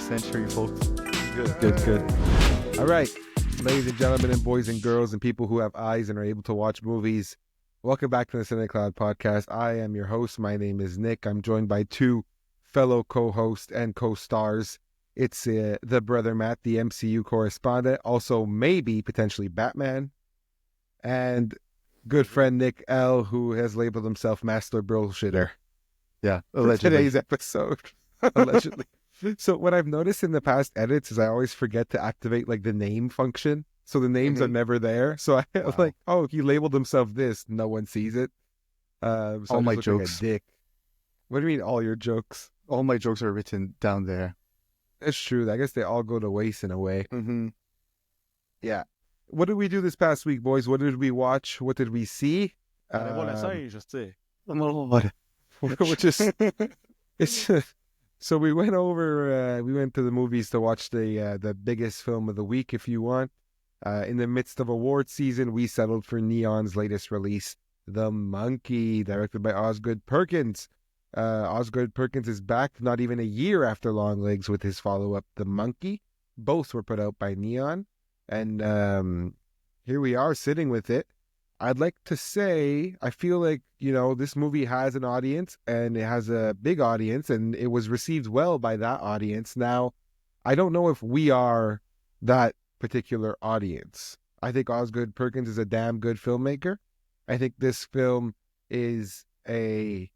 century, folks. Good. All right, ladies and gentlemen and boys and girls and people who have eyes and are able to watch movies, welcome back to the CineClwd podcast. I am your host. My name is Nick. I'm joined by two fellow co-hosts and co-stars. It's the brother Matt, the MCU correspondent, also maybe potentially Batman, and good friend Nick L, who has labeled himself Master Bullshitter. Yeah, For allegedly. today's episode. Allegedly. So what I've noticed in the past edits is I always forget to activate like the name function. So the names are never there. So I was like, oh, he labeled himself this. No one sees it. So All I my just look jokes. like a dick. What do you mean all your jokes? All my jokes are written down there. It's true. I guess they all go to waste in a way. Mm-hmm. Yeah. What did we do this past week, boys? What did we watch? What did we see? je sais. Which is it's so we went over we went to the movies to watch the biggest film of the week, if you want. In the midst of award season, we settled for Neon's latest release, The Monkey, directed by Osgood Perkins. Osgood Perkins is back not even a year after Longlegs with his follow-up, The Monkey. Both were put out by Neon, and here we are sitting with it. I'd like to say, I feel like, this movie has an audience, and it has a big audience, and it was received well by that audience. Now, I don't know if we are that particular audience. I think Osgood Perkins is a damn good filmmaker. I think this film is a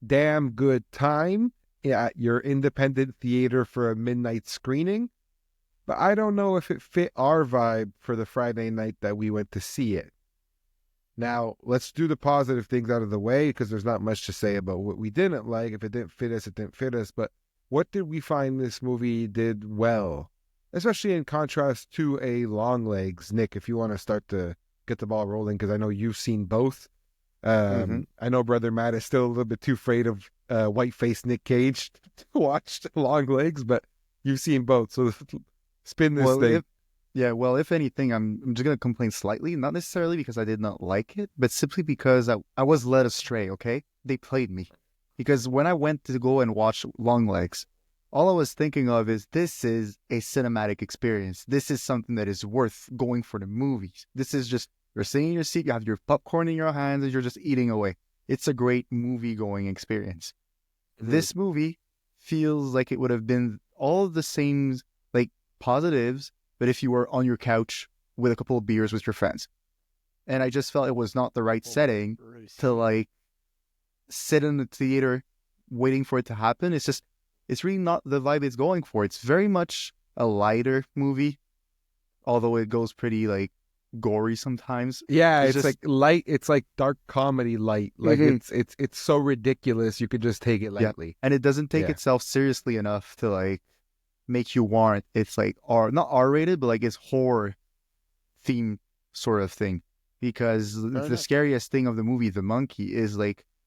damn good time at your independent theater for a midnight screening, but I don't know if it fit our vibe for the Friday night that we went to see it. Now, let's do the positive things out of the way, because there's not much to say about what we didn't like. If it didn't fit us, it didn't fit us. But what did we find this movie did well? Especially in contrast to a Longlegs. Nick, if you want to start to get the ball rolling, because I know you've seen both. I know brother Matt is still a little bit too afraid of white-faced Nick Cage to watch Longlegs, but you've seen both. So spin this thing. If anything, I'm just going to complain slightly, not necessarily because I did not like it, but simply because I was led astray, okay? They played me. Because when I went to go and watch Longlegs, all I was thinking of is this is a cinematic experience. This is something that is worth going for the movies. This is just, you're sitting in your seat, you have your popcorn in your hands, and you're just eating away. It's a great movie-going experience. This movie feels like it would have been all of the same, positives, but if you were on your couch with a couple of beers with your friends. And I just felt it was not the right setting to sit in the theater waiting for it to happen. It's really not the vibe it's going for. It's very much a lighter movie, although it goes pretty gory sometimes. Yeah, it's like light. It's like dark comedy light. Like it's so ridiculous you could just take it lightly. Yeah. And it doesn't take itself seriously enough to make you warrant it's not R-rated, but it's horror theme sort of thing. Because the scariest thing of the movie, The Monkey, is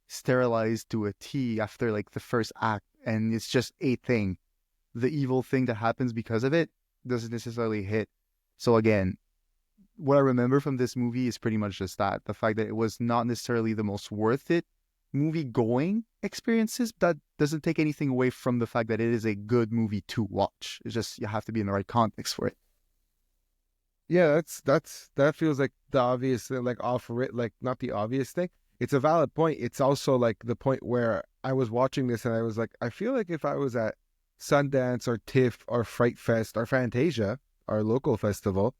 sterilized to a T after the first act, and it's just a thing. The evil thing that happens because of it doesn't necessarily hit. So again, what I remember from this movie is pretty much just that. The fact that it was not necessarily the most worth it movie-going experiences. That doesn't take anything away from the fact that it is a good movie to watch. It's just you have to be in the right context for it. Yeah, that feels like the obvious, offer it, not the obvious thing. It's a valid point. It's also the point where I was watching this and I was like, I feel like if I was at Sundance or TIFF or Fright Fest or Fantasia, our local festival,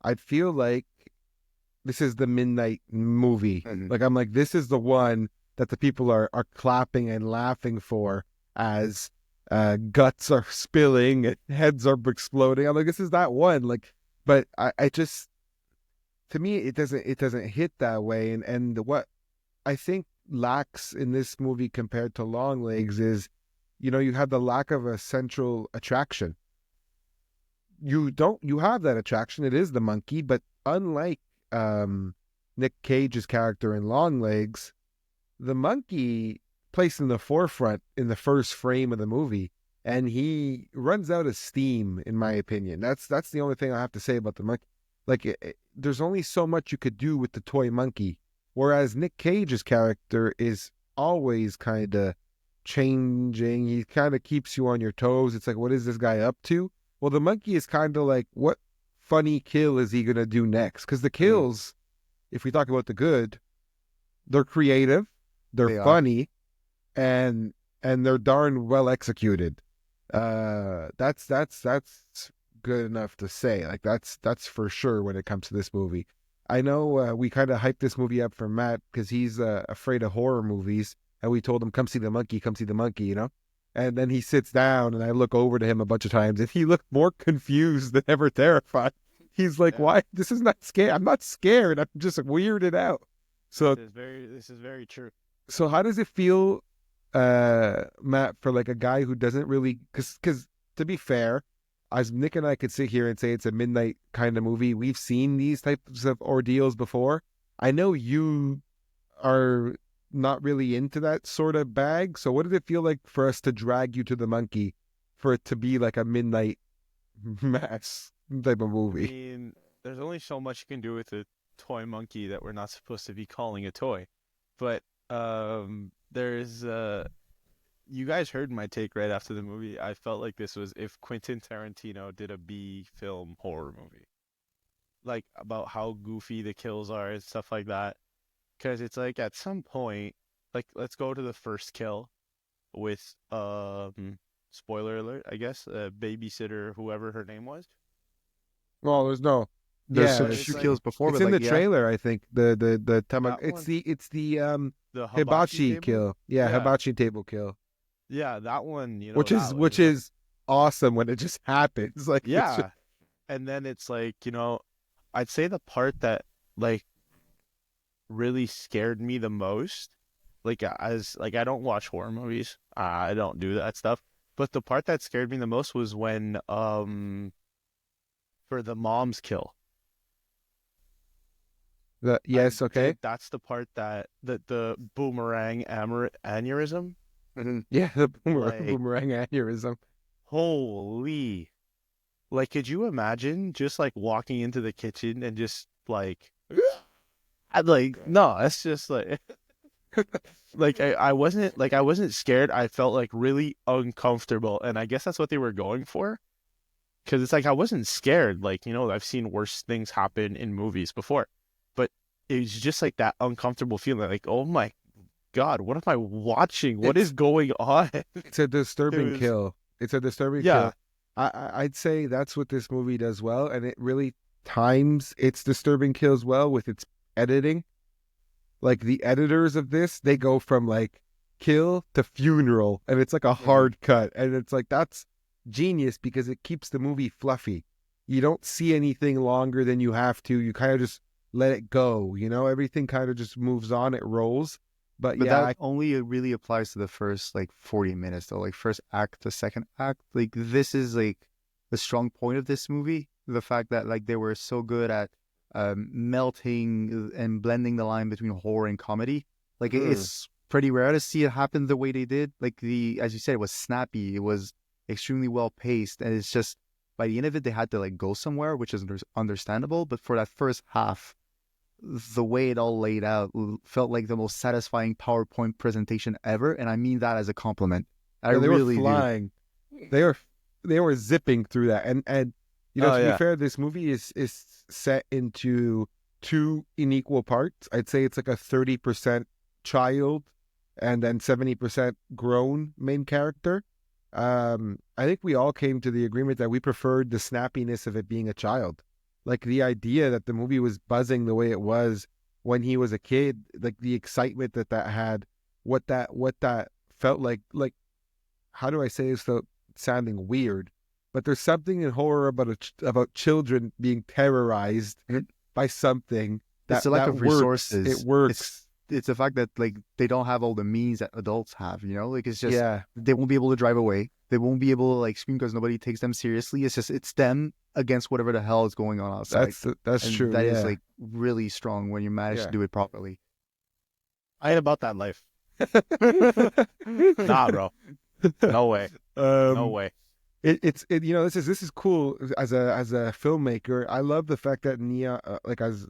I'd feel like this is the midnight movie. I'm like, this is the one that the people are clapping and laughing for as guts are spilling and heads are exploding. I'm like, this is that one. But I just, to me, it doesn't hit that way. And what I think lacks in this movie compared to Longlegs is, you have the lack of a central attraction. You have that attraction. It is the monkey, but unlike Nick Cage's character in Longlegs, the monkey placed in the forefront in the first frame of the movie, and he runs out of steam, in my opinion. That's the only thing I have to say about the monkey. There's only so much you could do with the toy monkey, whereas Nick Cage's character is always kind of changing. He kind of keeps you on your toes. It's like, what is this guy up to? Well, the monkey is kind of like, what funny kill is he going to do next? Because the kills, if we talk about the good, they're creative, they're They are. funny, and they're darn well executed. That's good enough to say. Like that's for sure when it comes to this movie. I know we kind of hyped this movie up for Matt because he's afraid of horror movies, and we told him, "Come see the monkey, come see the monkey," you know. And then he sits down, and I look over to him a bunch of times, and he looked more confused than ever terrified. He's like, Yeah. "Why? This is not scared. I'm not scared. I'm just weirded out." So This is very true. so how does it feel, Matt, for like a guy who doesn't really, because to be fair, as Nick and I could sit here and say it's a midnight kind of movie, we've seen these types of ordeals before. I know you are not really into that sort of bag. So what did it feel like for us to drag you to the monkey, for it to be like a midnight mass type of I movie? mean, there's only so much you can do with a toy monkey that we're not supposed to be calling a toy. But there's you guys heard my take right after the movie. I felt like this was if Quentin Tarantino did a B film horror movie. Like about how goofy the kills are and stuff like that. Because it's like at some point, like let's go to the first kill with spoiler alert, I guess, babysitter, whoever her name was. Well, there's no, There's yeah, a But few it's kills like before, it's but in like the yeah, trailer, I think. The that it's one, the the hibachi hibachi table. kill. Yeah, Yeah, hibachi table kill. yeah, that one. You know Which that is was like awesome when it just happens. Like it's just, yeah, and then it's like I'd say the part that like really scared me the most, like as like I don't watch horror movies, I don't do that stuff. But the part that scared me the most was when for the mom's kill. yes, okay. That's the part that the boomerang aneurysm. Yeah, the Like, boomerang aneurysm. holy. Like, could you imagine just like walking into the kitchen and just like, I'd like, no, it's just like, like I wasn't scared. I felt like really uncomfortable. And I guess that's what they were going for. Cause it's like, I wasn't scared. Like, I've seen worse things happen in movies before, but it was just like that uncomfortable feeling like, oh my God, what am I watching? What is It's going on? it's a It disturbing was, kill. It's a disturbing yeah, kill. I'd say that's what this movie does well, and it really times its disturbing kills well with its editing. Like the editors of this, they go from like kill to funeral, and it's like a hard cut, and it's like that's genius because it keeps the movie fluffy. You don't see anything longer than you have to. You kind of just let it go. Everything kind of just moves on. It rolls. But but yeah, that only really applies to the first like 40 minutes though. Like first act to second act. Like this is like the strong point of this movie. The fact that like they were so good at melting and blending the line between horror and comedy. Like it's pretty rare to see it happen the way they did. Like as you said, it was snappy. It was extremely well paced, and it's just by the end of it, they had to like go somewhere, which is understandable. But for that first half, the way it all laid out felt like the most satisfying PowerPoint presentation ever, and I mean that as a compliment. I yeah, they were really do. flying. They were zipping through that, and oh to be yeah, fair, this movie is set into two unequal parts. I'd say it's like a 30% child and then 70% grown main character. I think we all came to the agreement that we preferred the snappiness of it being a child. Like the idea that the movie was buzzing the way it was when he was a kid, like the excitement that had, what that felt like how do I say this without sounding weird? But there's something in horror about children being terrorized by something It's that a lack that of works. It resources. works. It's the fact that like they don't have all the means that adults have. Like it's just Yeah, they won't be able to drive away. They won't be able to like scream because nobody takes them seriously. It's them against whatever the hell is going on outside, that's and true. that is Yeah, like really strong when you manage to yeah. do it properly. I ain't about that life. Nah, bro, no way, no um, way. this is cool as a filmmaker. I love the fact that Nia, like as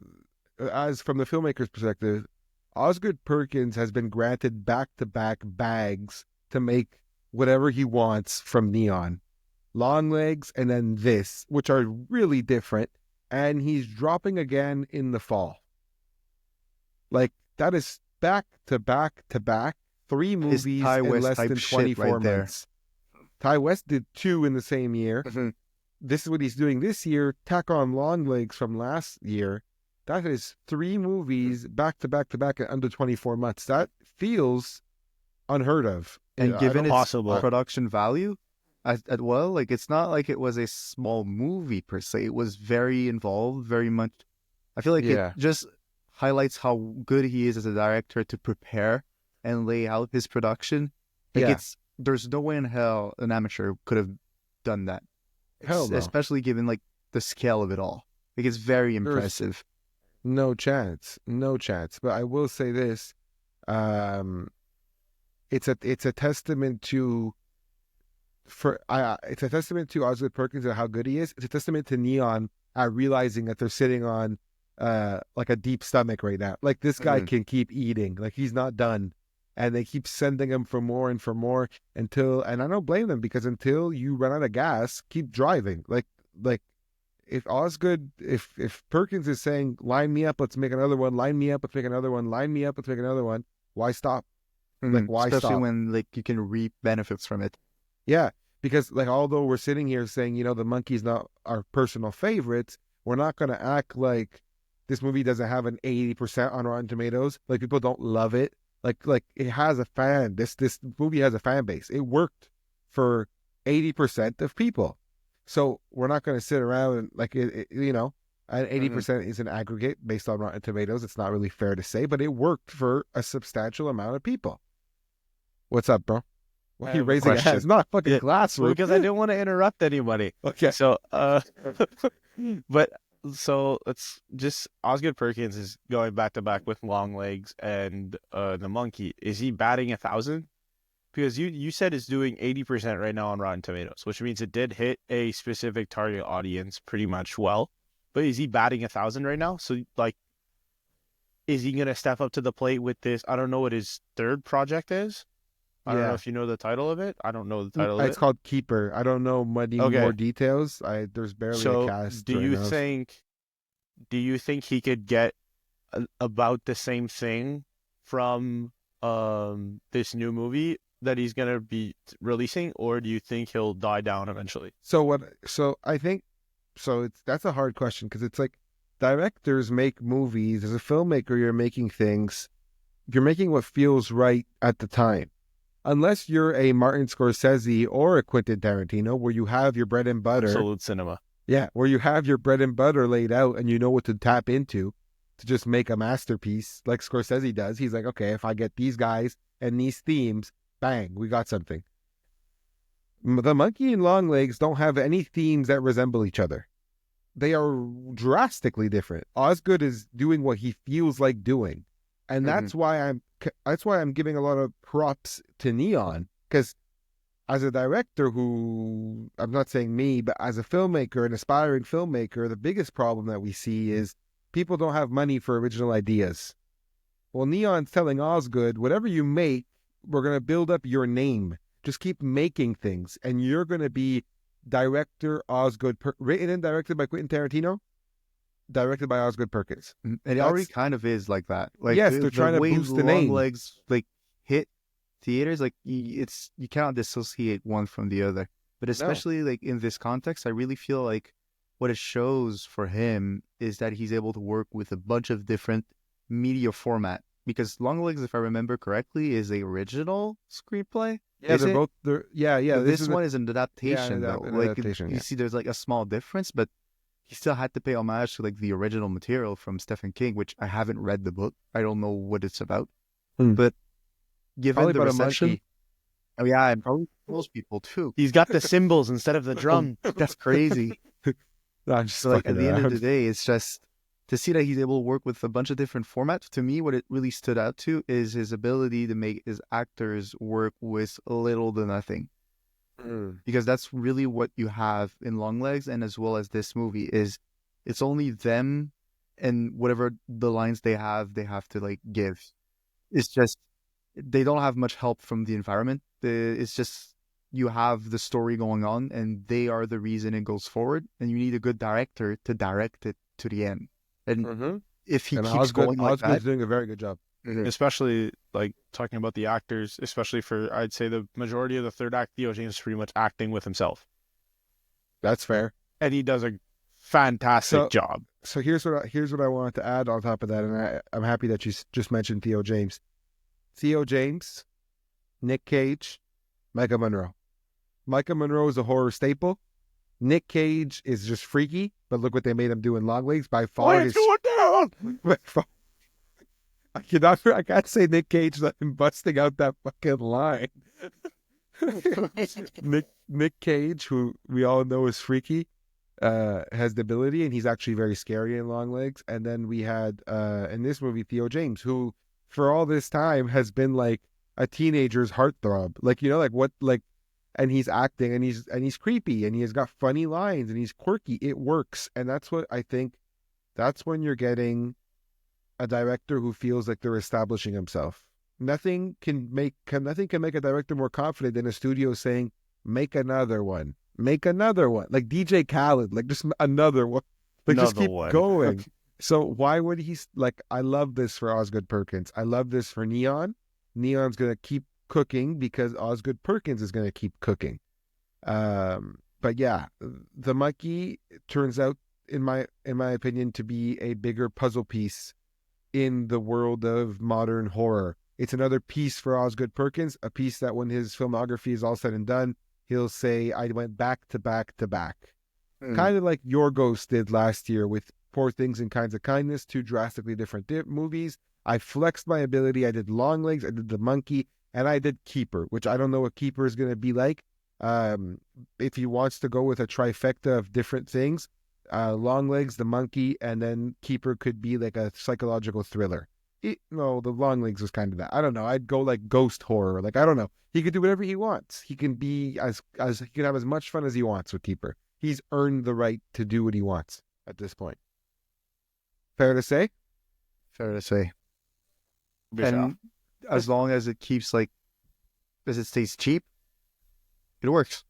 from the filmmaker's perspective, Osgood Perkins has been granted back-to-back bags to make whatever he wants from Neon. Longlegs and then this, which are really different. And he's dropping again in the fall. Like, that is back to back to back. 3 It's movies Ty in West less type than shit 24 right there. months. Ty West did 2 in the same year. Mhm. This is what he's doing this year. Tack on Longlegs from last year. That is 3 movies back to back to back in under 24 months. That feels unheard of. And I given don't- its Possible. production value, as well, like it's not like it was a small movie per se. It was very involved, very much. I feel like Yeah. it just highlights how good he is as a director to prepare and lay out his production. Like Yeah. there's no way in hell an amateur could have done that. Hell no. Especially given like the scale of it all. Like it's very impressive. No chance. No chance. But I will say this. It's a testament to it's a testament to Osgood Perkins and how good he is. It's a testament to Neon realizing that they're sitting on like a deep stomach right now. Like this guy can keep eating. Like he's not done. And they keep sending him for more and for more until, and I don't blame them, because until you run out of gas, keep driving. Like if Osgood, if Perkins is saying, line me up, let's make another one, line me up, let's make another one, line me up, let's make another one, why stop? Like, why Especially stop? when like you can reap benefits from it. Yeah, because like although we're sitting here saying, the monkey's not our personal favorites, we're not going to act like this movie doesn't have an 80% on Rotten Tomatoes. Like people don't love it. Like it has a fan. This movie has a fan base. It worked for 80% of people. So we're not going to sit around and like and 80% is an aggregate based on Rotten Tomatoes. It's not really fair to say, but it worked for a substantial amount of people. What's up, bro? Why are you raising your hand? It's not a fucking classroom. Because I didn't want to interrupt anybody. Okay. So, but so it's just Osgood Perkins is going back to back with Longlegs and the monkey. Is he batting 1,000? Because you said it's doing 80% right now on Rotten Tomatoes, which means it did hit a specific target audience pretty much well. But is he batting 1,000 right now? So like, is he gonna step up to the plate with this? I don't know what his third project is. I don't know if you know the title of it. I don't know the title of it. It's called Keeper. I don't know many more details. There's barely a cast. Do you think he could get about the same thing from this new movie that he's gonna be releasing, or do you think he'll die down eventually? I think that's a hard question, because it's like directors make movies. As a filmmaker, you're making things. You're making what feels right at the time. Unless you're a Martin Scorsese or a Quentin Tarantino, where you have your bread and butter. Absolute cinema. Yeah, where you have your bread and butter laid out and you know what to tap into to just make a masterpiece like Scorsese does. He's like, okay, if I get these guys and these themes, bang, we got something. The Monkey and Longlegs don't have any themes that resemble each other. They are drastically different. Osgood is doing what he feels like doing. And that's why I'm giving a lot of props to Neon, because as a director who, I'm not saying me, but as a filmmaker, an aspiring filmmaker, the biggest problem that we see is people don't have money for original ideas. Well, Neon's telling Osgood, whatever you make, we're going to build up your name. Just keep making things, and you're going to be director Osgood, written and directed by Quentin Tarantino, directed by Osgood Perkins. And it already kind of is like that. Like, yes, they're trying to boost the name. Longlegs like hit theaters, like you cannot dissociate one from the other. But especially like in this context, I really feel like what it shows for him is that he's able to work with a bunch of different media format. Because Longlegs, if I remember correctly, is the original screenplay. Yeah, This one is an adaptation, though. Adaptation, you see, there's like a small difference, but he still had to pay homage to like the original material from Stephen King, which I haven't read the book. I don't know what it's about, but given probably the about reception, oh yeah, and probably most people too. He's got the cymbals instead of the drum. That's crazy. No, I'm just So like at the end of around. the day, it's just to see that he's able to work with a bunch of different formats. To me, what it really stood out to is his ability to make his actors work with little to nothing. Because that's really what you have in Longlegs, and as well as this movie, is it's only them and whatever the lines they have to like give. It's just they don't have much help from the environment. It's just you have the story going on, and they are the reason it goes forward. And you need a good director to direct it to the end. And Mm-hmm. if he And keeps going like Osgood's that, doing a very good job. Especially like talking about the actors, especially for I'd say the majority of the third act, Theo James is pretty much acting with himself, That's fair. and he does a fantastic job. So here's what I wanted to add on top of that, and I'm happy that you just mentioned Theo James. Theo James, Nick Cage, Micah Monroe. Micah Monroe is a horror staple. Nick Cage is just freaky, but look what they made him do in Longlegs. By far, his down. I can't say Nick Cage without him busting out that fucking line. Nick Cage, who we all know is freaky, has the ability, and he's actually very scary in Longlegs. And then we had in this movie Theo James, who for all this time has been like a teenager's heartthrob, like like what like, and he's acting, and he's creepy, and he's got funny lines, and he's quirky. It works, and that's what I think. That's when you're getting a director who feels like they're establishing himself. Nothing can make a director more confident than a studio saying, make another one. Like DJ Khaled, like just another one. Like just keep going. So why would he, like, I love this for Osgood Perkins. I love this for Neon. Neon's going to keep cooking because Osgood Perkins is going to keep cooking. But yeah, the monkey turns out, in my opinion, to be a bigger puzzle piece in the world of modern horror. It's another piece for Osgood Perkins, a piece that when his filmography is all said and done, he'll say, I went back to back to back. Kind of like Yorgos did last year with Poor Things and Kinds of Kindness, two drastically different movies. I flexed my ability. I did Longlegs, I did The Monkey, and I did Keeper, which I don't know what Keeper is going to be like. If he wants to go with a trifecta of different things, Longlegs, The Monkey, and then Keeper could be like a psychological thriller. No, the Longlegs was kind of that. I don't know. I'd go like ghost horror. Like, I don't know. He could do whatever he wants. He can be as he can have as much fun as he wants with Keeper. He's earned the right to do what he wants at this point. Fair to say? Fair to say. And as long as it keeps as it stays cheap, it works.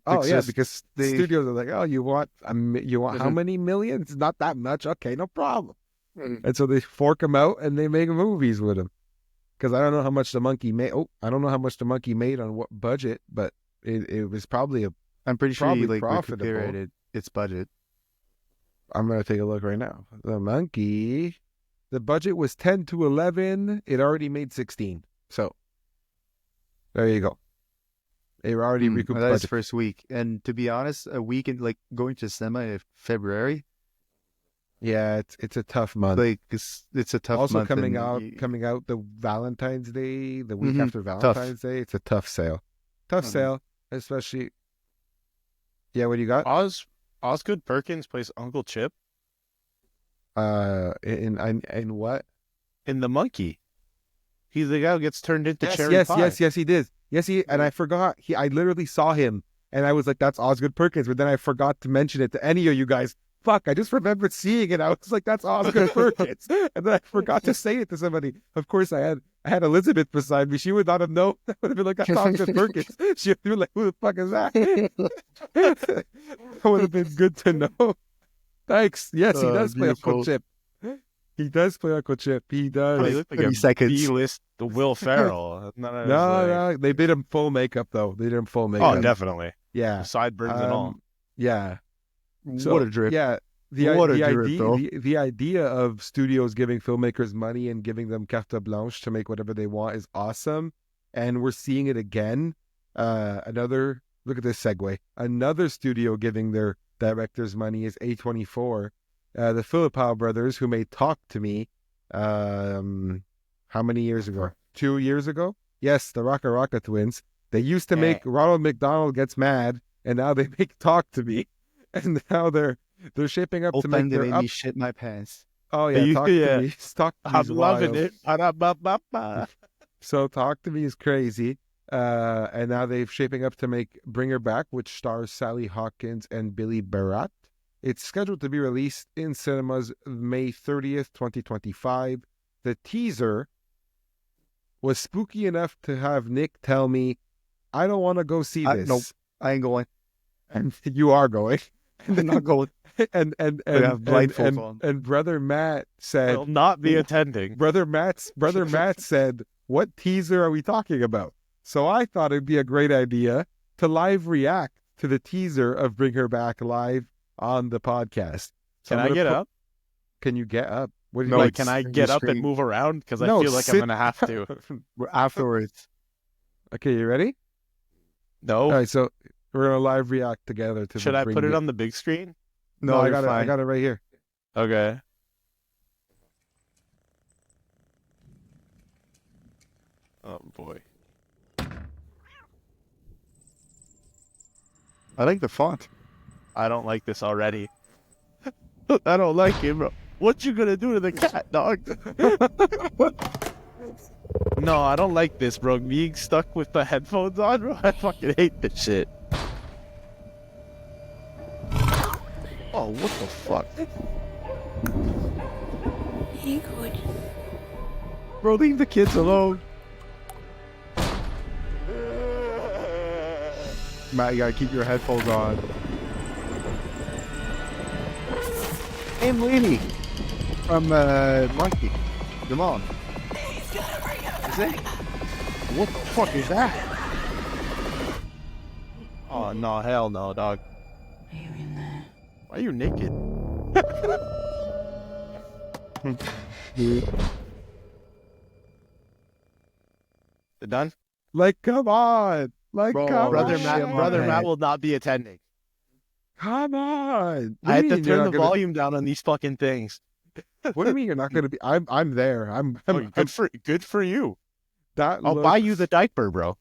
Oh It's yeah, just because the studios are like, oh, you want how many millions? Not that much. Okay, no problem. And so they fork him out and they make movies with him. Because I don't know how much the monkey made. Oh, I don't know how much the monkey made on what budget, but it was probably I'm pretty sure you profitable. recuperated its budget. I'm gonna take a look right now. The monkey, the budget was 10 to 11. It already made 16. So there you go. It already recouped That's budget. first week. And to be honest, a week in going to cinema in February. Yeah, it's a tough month. It's a tough also month. coming out the Valentine's Day, the week after Valentine's Day. It's a tough sale. Sale, especially. Yeah, what do you got? Osgood Perkins plays Uncle Chip. In what? In The Monkey. He's the guy who gets turned into cherry pie. Yes, he did. Yes, and I forgot. I literally saw him, and I was like, "That's Osgood Perkins," but then I forgot to mention it to any of you guys. Fuck! I just remembered seeing it. I was like, "That's Osgood Perkins," and then I forgot to say it to somebody. Of course, I had Elizabeth beside me. She would not have known. That would have been like, "That's Osgood Perkins." She would have been like, "Who the fuck is that?" That would have been good to know. Thanks. Yes, he does play Uncle Chip. He does play Uncle Chip. He does. He looked like a B-list Will Ferrell. No, they did him full makeup though. They did him full makeup. Oh, definitely. Yeah, Sideburns and all. Yeah. So, what a drip! Yeah, the idea of studios giving filmmakers money and giving them carte blanche to make whatever they want is awesome, and we're seeing it again. Look at this segue. Another studio giving their directors money is A24. The Philippou brothers, who made Talk to Me, how many years ago? 2 years ago? Yes, the Raka Raka twins. They used to make Ronald McDonald Gets Mad, and now they make Talk to Me, and now they're shaping up to make They their made me shit my pants. Oh yeah, Talk to Me. Talk to Me. I'm loving it. So Talk to Me is crazy. And now they're shaping up to make Bring Her Back, which stars Sally Hawkins and Billy Barat. It's scheduled to be released in cinemas May 30th, 2025. The teaser was spooky enough to have Nick tell me, I don't want to go see this. Nope, I ain't going. And you are going. I'm not going. And I have blindfolds on. and brother Matt said, Will not be attending. brother Matt said, what teaser are we talking about? So I thought it'd be a great idea to live react to the teaser of Bring Her Back live on the podcast. So Can I'm I gonna get put- up? Can you get up? What do No, you Like, can I get up and move around? Because I No, feel like sit- I'm gonna have to. Afterwards. Okay, you ready? No. All right, so we're gonna live react together to. Should the I Bring put it It- on the big screen? No, I you're got it. I fine. got it right here. Okay. Oh boy. I like the font. I don't like this already. I don't like it, bro. What you gonna do to the cat, dog? No, I don't like this, bro. Being stuck with the headphones on, bro. I fucking hate this shit. Oh, what the fuck? Hey, good. Bro, leave the kids alone. Matt, you gotta keep your headphones on. Hey, lady. From Monkey. Come on. Is it? What the fuck is that? Oh no, hell no, dog. Are you in there? Why are you naked? You done? Like, come on. Like, Bro, come Brother on. Matt, my brother head. Matt will not be attending. Come on. What I had do you to mean you're turn not the gonna- volume down on these fucking things. What do you mean you're not going to be? I'm there. I'm Good for you. that. I'll buy you the diaper, bro.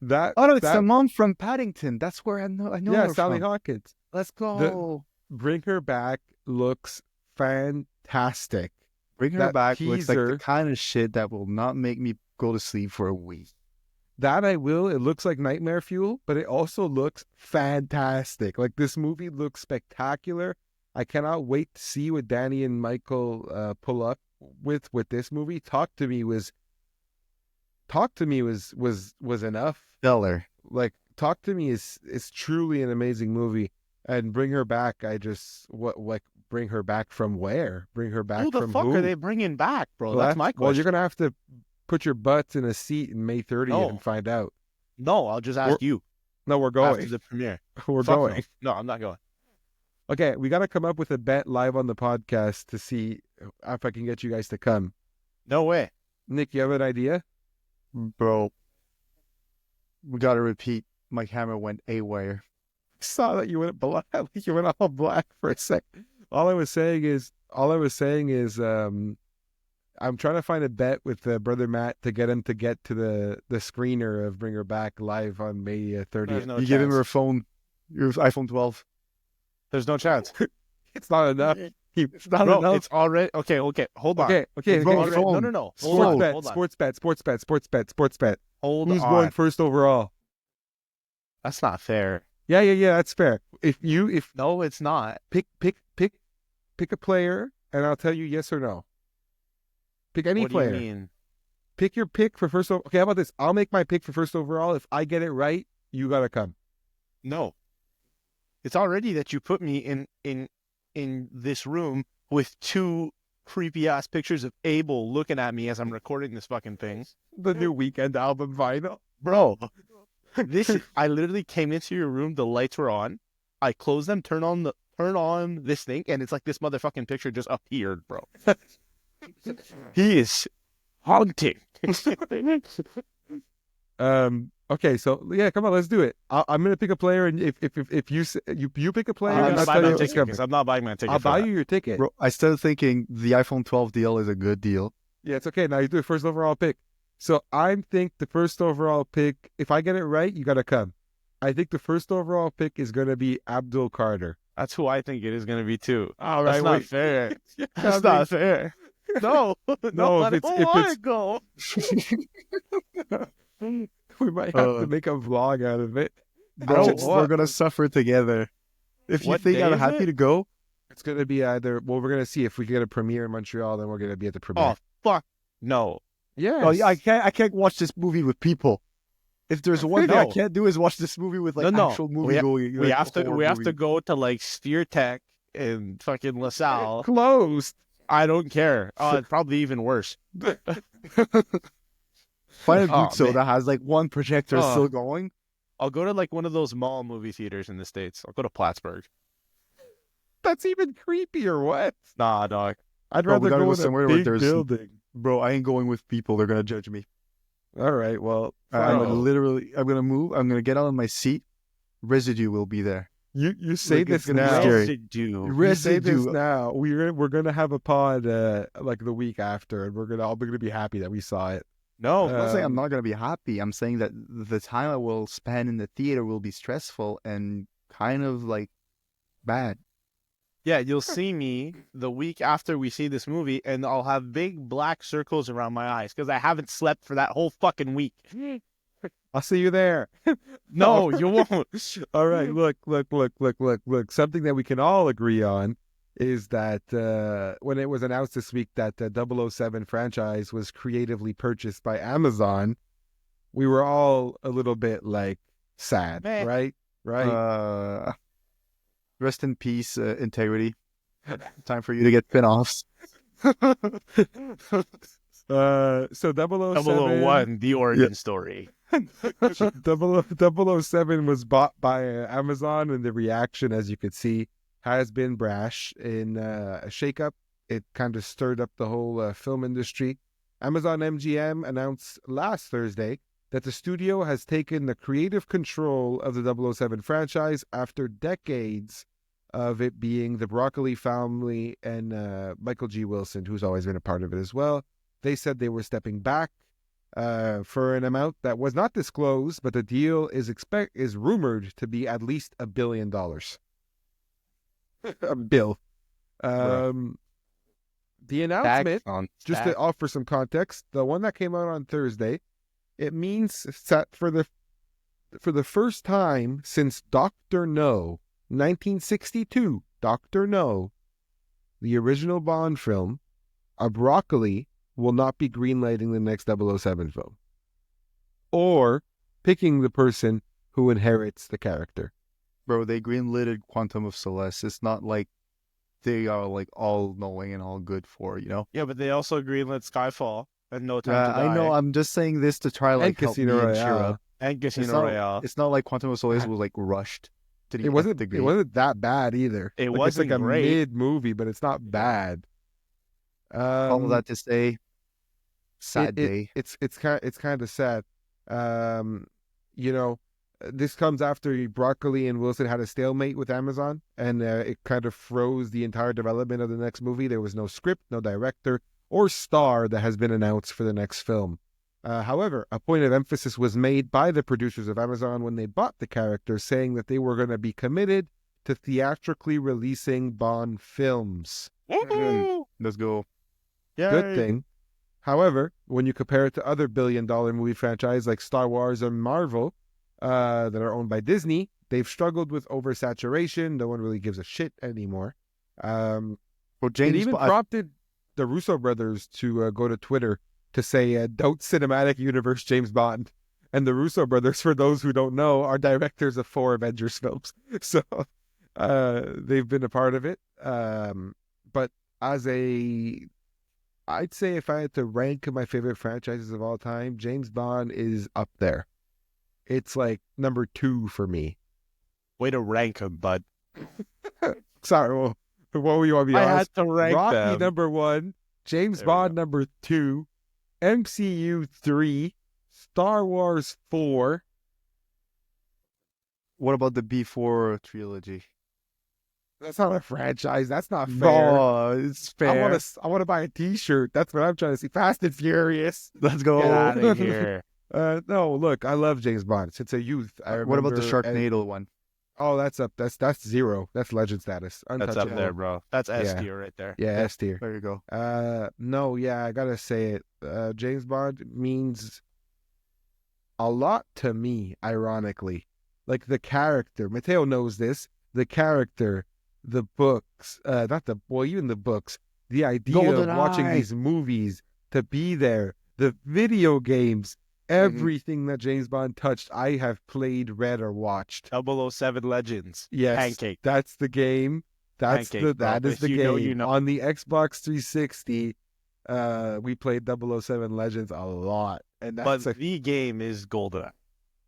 that. Oh no, it's that, the mom from Paddington. That's where I know yeah, her Sally from. Hawkins. Let's go. Bring Her Back looks fantastic. Bring Her that Back looks like teaser- the kind of shit that will not make me go to sleep for a week. That I will. It looks like nightmare fuel, but it also looks fantastic. Like, this movie looks spectacular. I cannot wait to see what Danny and Michael pull up with this movie. Talk to Me was enough. Stellar. Like, Talk to Me is truly an amazing movie. And Bring Her Back, Bring Her Back from where? Bring Her Back Who the from fuck who? are they bringing back, bro? Well, That's my question. Well, you're gonna have to put your butts in a seat in May 30th No. and find out. No, I'll just ask you No, we're after going. the premiere. We're Fuck going. No, I'm not going. Okay, we got to come up with a bet live on the podcast to see if I can get you guys to come. No way. Nick, you have an idea? Bro, we gotta repeat. My camera went AWire. I saw that you went black. You went all black for a sec. All I was saying is, I'm trying to find a bet with Brother Matt to get him to get to the screener of Bring Her Back live on May 30th. There's no You chance. give him your phone, your iPhone 12. There's no chance. It's not enough. It's not Bro, enough. it's already okay. Hold on. Okay. Bro, Already- phone. No. Sports bet. Hold on. Sports bet. Hold Who's on. going first overall? That's not fair. Yeah, that's fair. If No, it's not. pick a player, and I'll tell you yes or no. Pick any What player. do you mean? Pick your pick for first. Okay, how about this? I'll make my pick for first overall. If I get it right, you gotta come. No. It's already that you put me in this room with two creepy ass pictures of Abel looking at me as I'm recording this fucking thing. The new Weekend album vinyl. Bro, I literally came into your room, the lights were on. I closed them, turn on this thing, and it's like this motherfucking picture just appeared, bro. He is haunting. Okay, so yeah, come on, let's do it. I'm gonna pick a player, and if you pick a player, I'm and gonna I'll buy tell my you who's ticket coming. because I'm not buying my ticket. I'll for buy that. you your ticket. Bro, I started thinking the iPhone 12 deal is a good deal. Yeah, it's okay. Now you do a first overall pick. So I think the first overall pick, if I get it right, you gotta come. I think the first overall pick is gonna be Abdul Carter. That's who I think it is going to be too. All That's not fair. That's not fair. No, No, I if don't it's- want to go. We might have to make a vlog out of it. Bro, don't we're want- gonna suffer together. If you What think day I'm is happy it? to go, It's gonna be either. Well, we're gonna see if we get a premiere in Montreal. Then we're gonna be at the premiere. Oh fuck no! Yes. Oh, yeah, I can't watch this movie with people. If there's one thing I No. can't do is watch this movie with like No. actual We movie going. We like, have to horror we have to movie. go to like Sphere Tech in fucking LaSalle. Closed. I don't care. It's probably even worse. Find a Oh, good show man. that has like one projector Oh. still going. I'll go to like one of those mall movie theaters in the States. I'll go to Plattsburgh. That's even creepier. What? Nah, dog. I'd Bro, we rather gotta go go in a somewhere where big there's- building. Bro, I ain't going with people. They're gonna judge me. All right. Well, I'm Bro. gonna literally. I'm gonna move. I'm gonna get out of my seat. Residue will be there. you say Like, it's this gonna be now. scary. Residue. You say this Residue. now. We're gonna have a pod like the week after, and we're gonna be happy that we saw it. No. I'm not saying I'm Um, not gonna be happy. I'm saying that the time I will spend in the theater will be stressful and kind of like bad. Yeah, you'll see me the week after we see this movie, and I'll have big black circles around my eyes because I haven't slept for that whole fucking week. I'll see you there. No, you won't. All right, look. Something that we can all agree on is that when it was announced this week that the 007 franchise was creatively purchased by Amazon, we were all a little bit like sad, Meh. right? Right. Rest in peace, integrity. Time for you to get spin-offs. So 007, 001, the origin story. 007 was bought by Amazon, and the reaction, as you could see, has been brash. In a shakeup, it kind of stirred up the whole film industry. Amazon MGM announced last Thursday that the studio has taken the creative control of the 007 franchise after decades of it being the Broccoli family and Michael G. Wilson, who's always been a part of it as well. They said they were stepping back for an amount that was not disclosed, but the deal is rumored to be at least $1 billion. A bill. The announcement, just to offer some context, the one that came out on Thursday, it means that for the first time since Dr. No, 1962, Dr. No, the original Bond film, a Broccoli will not be greenlighting the next 007 film, or picking the person who inherits the character. Bro, they greenlit Quantum of Solace. It's not like they are like all knowing and all good for, you know? Yeah, but they also greenlit Skyfall and No Time to Die. I know. I'm just saying this to try like help me Casino and cheer Royale. up. And Casino It's not, Royale. it's not like Quantum of Solace was like rushed to the It wasn't. nth degree. It wasn't that bad either. It Like, wasn't it's like a great. mid movie, but it's not bad. All that to say, sad day. It's kind of sad. You know, this comes after Broccoli and Wilson had a stalemate with Amazon, and it kind of froze the entire development of the next movie. There was no script, no director, or star that has been announced for the next film. However, a point of emphasis was made by the producers of Amazon when they bought the character, saying that they were going to be committed to theatrically releasing Bond films. Woohoo! Let's go. Good Yay. thing. However, when you compare it to other billion-dollar movie franchises like Star Wars or Marvel that are owned by Disney, they've struggled with oversaturation. No one really gives a shit anymore. Well, It James, even prompted the Russo brothers to go to Twitter to say, don't cinematic universe James Bond. And the Russo brothers, for those who don't know, are directors of 4 Avengers films. So they've been a part of it. But I'd say if I had to rank my favorite franchises of all time, James Bond is up there. It's like number 2 for me. Way to rank them, bud. Sorry, well, what were you want to be I honest? had to rank Rocky them. number 1, James There we Bond number 2, MCU 3, Star Wars 4. what about the B4 trilogy? That's not a franchise. That's not fair. Oh, it's fair. I want to buy a T-shirt. That's what I'm trying to see. Fast and Furious. Let's go. Get out of here. No, look, I love James Bond since a youth. What about the remember- Sharknado one? Oh, that's up. That's 0. That's legend status. That's up Untouchable. there, bro. That's S Yeah. tier right there. Yeah, S tier. There you go. No, yeah, I gotta say it. James Bond means a lot to me, ironically. Like the character, Matteo knows this. The character, the books, even the books. The idea of watching GoldenEye. these movies, to be there, The video games, everything that James Bond touched, I have played, read, or watched. 007 Legends. Yes, Pancake. that's the game. Pancake, bro. That is If the you game. know, you know. On the Xbox 360, we played 007 Legends a lot, and that's But the game is GoldenEye.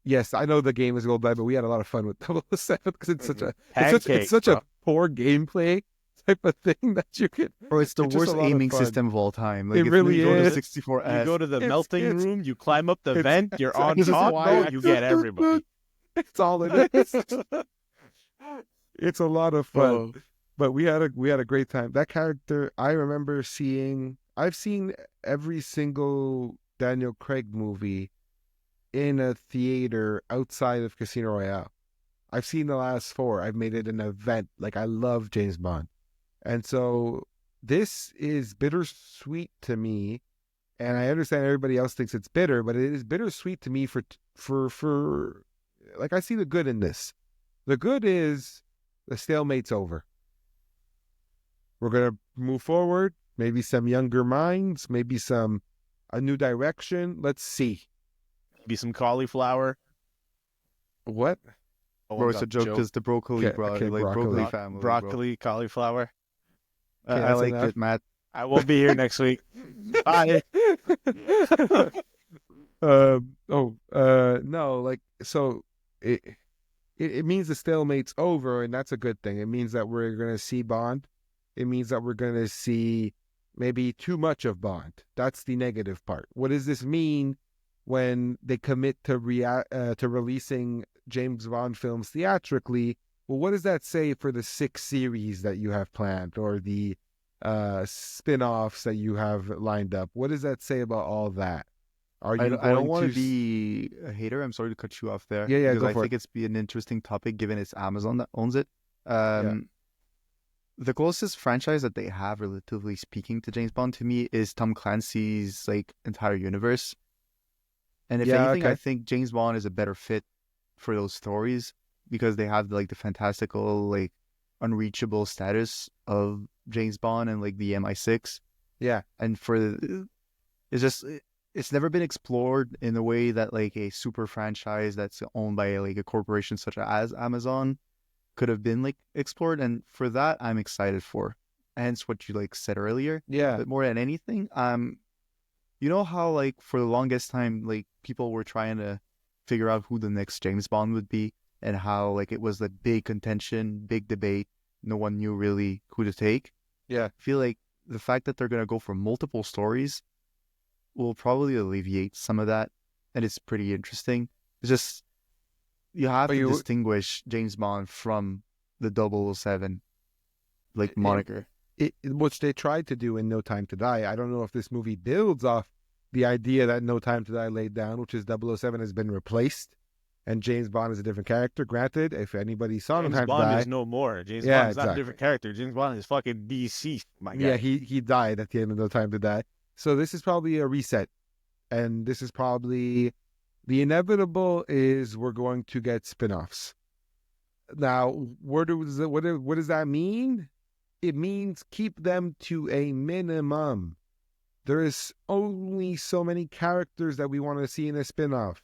yes, I know the game is GoldenEye, but we had a lot of fun with 007 because it's such a Pancake, it's such bro. a poor gameplay type of thing that you could. Bro, it's the It's just a worst lot of aiming fun. system of all time. It Like, really if you go is. to 64S, You go to the It's- melting it's- room, you climb up the it's- vent, you're on it's just top, bro, wild. you get everybody. It's all it is. It's a lot of fun. Oh. But we had a great time. That character, I remember seeing. I've seen every single Daniel Craig movie in a theater outside of Casino Royale. I've seen the last 4. I've made it an event. Like, I love James Bond, and so this is bittersweet to me. And I understand everybody else thinks it's bitter, but it is bittersweet to me for like, I see the good in this. The good is the stalemate's over. We're going to move forward, maybe some younger minds, maybe a new direction. Let's see. Maybe some cauliflower. What? Oh, bro, I it's a got joke because the broccoli, Okay, bro, okay, like broccoli. broccoli family. broccoli, cauliflower. Okay, I that's like enough. it, Matt. I won't be here next week. Bye. No, like, so it means the stalemate's over, and that's a good thing. It means that we're going to see Bond. It means that we're going to see maybe too much of Bond. That's the negative part. What does this mean when they commit to releasing James Bond films theatrically? Well, what does that say for the 6 series that you have planned, or the spin-offs that you have lined up? What does that say about all that? Are you I don't want going to be a hater. I'm sorry to cut you off there. Yeah, because go I for think it. it's be an interesting topic given it's Amazon that owns it. Yeah. The closest franchise that they have, relatively speaking, to James Bond to me is Tom Clancy's like entire universe. And if Yeah, anything, okay. I think James Bond is a better fit for those stories because they have like the fantastical, like unreachable status of James Bond and like the MI6. Yeah. And it's never been explored in a way that like a super franchise that's owned by like a corporation such as Amazon could have been like explored. And for that, I'm excited for. Hence what you like said earlier. Yeah. But more than anything, you know how like for the longest time, like people were trying to figure out who the next James Bond would be, and how like it was a big contention, big debate. No one knew really who to take. Yeah. I feel like the fact that they're gonna go for multiple stories will probably alleviate some of that, and it's pretty interesting. It's just you have to distinguish James Bond from the 007 like moniker. Which they tried to do in No Time to Die. I don't know if this movie builds off the idea that No Time to Die laid down, which is 007 has been replaced and James Bond is a different character. Granted, if anybody saw No Time James Bond to Die, is no more. James Yeah, Bond is not a exactly. different character. James Bond is fucking deceased, my guy. yeah, he died at the end of No Time to Die. So this is probably a reset, and this is probably the inevitable is we're going to get spin-offs. Now, what does that mean? It means keep them to a minimum. There is only so many characters that we want to see in a spin-off.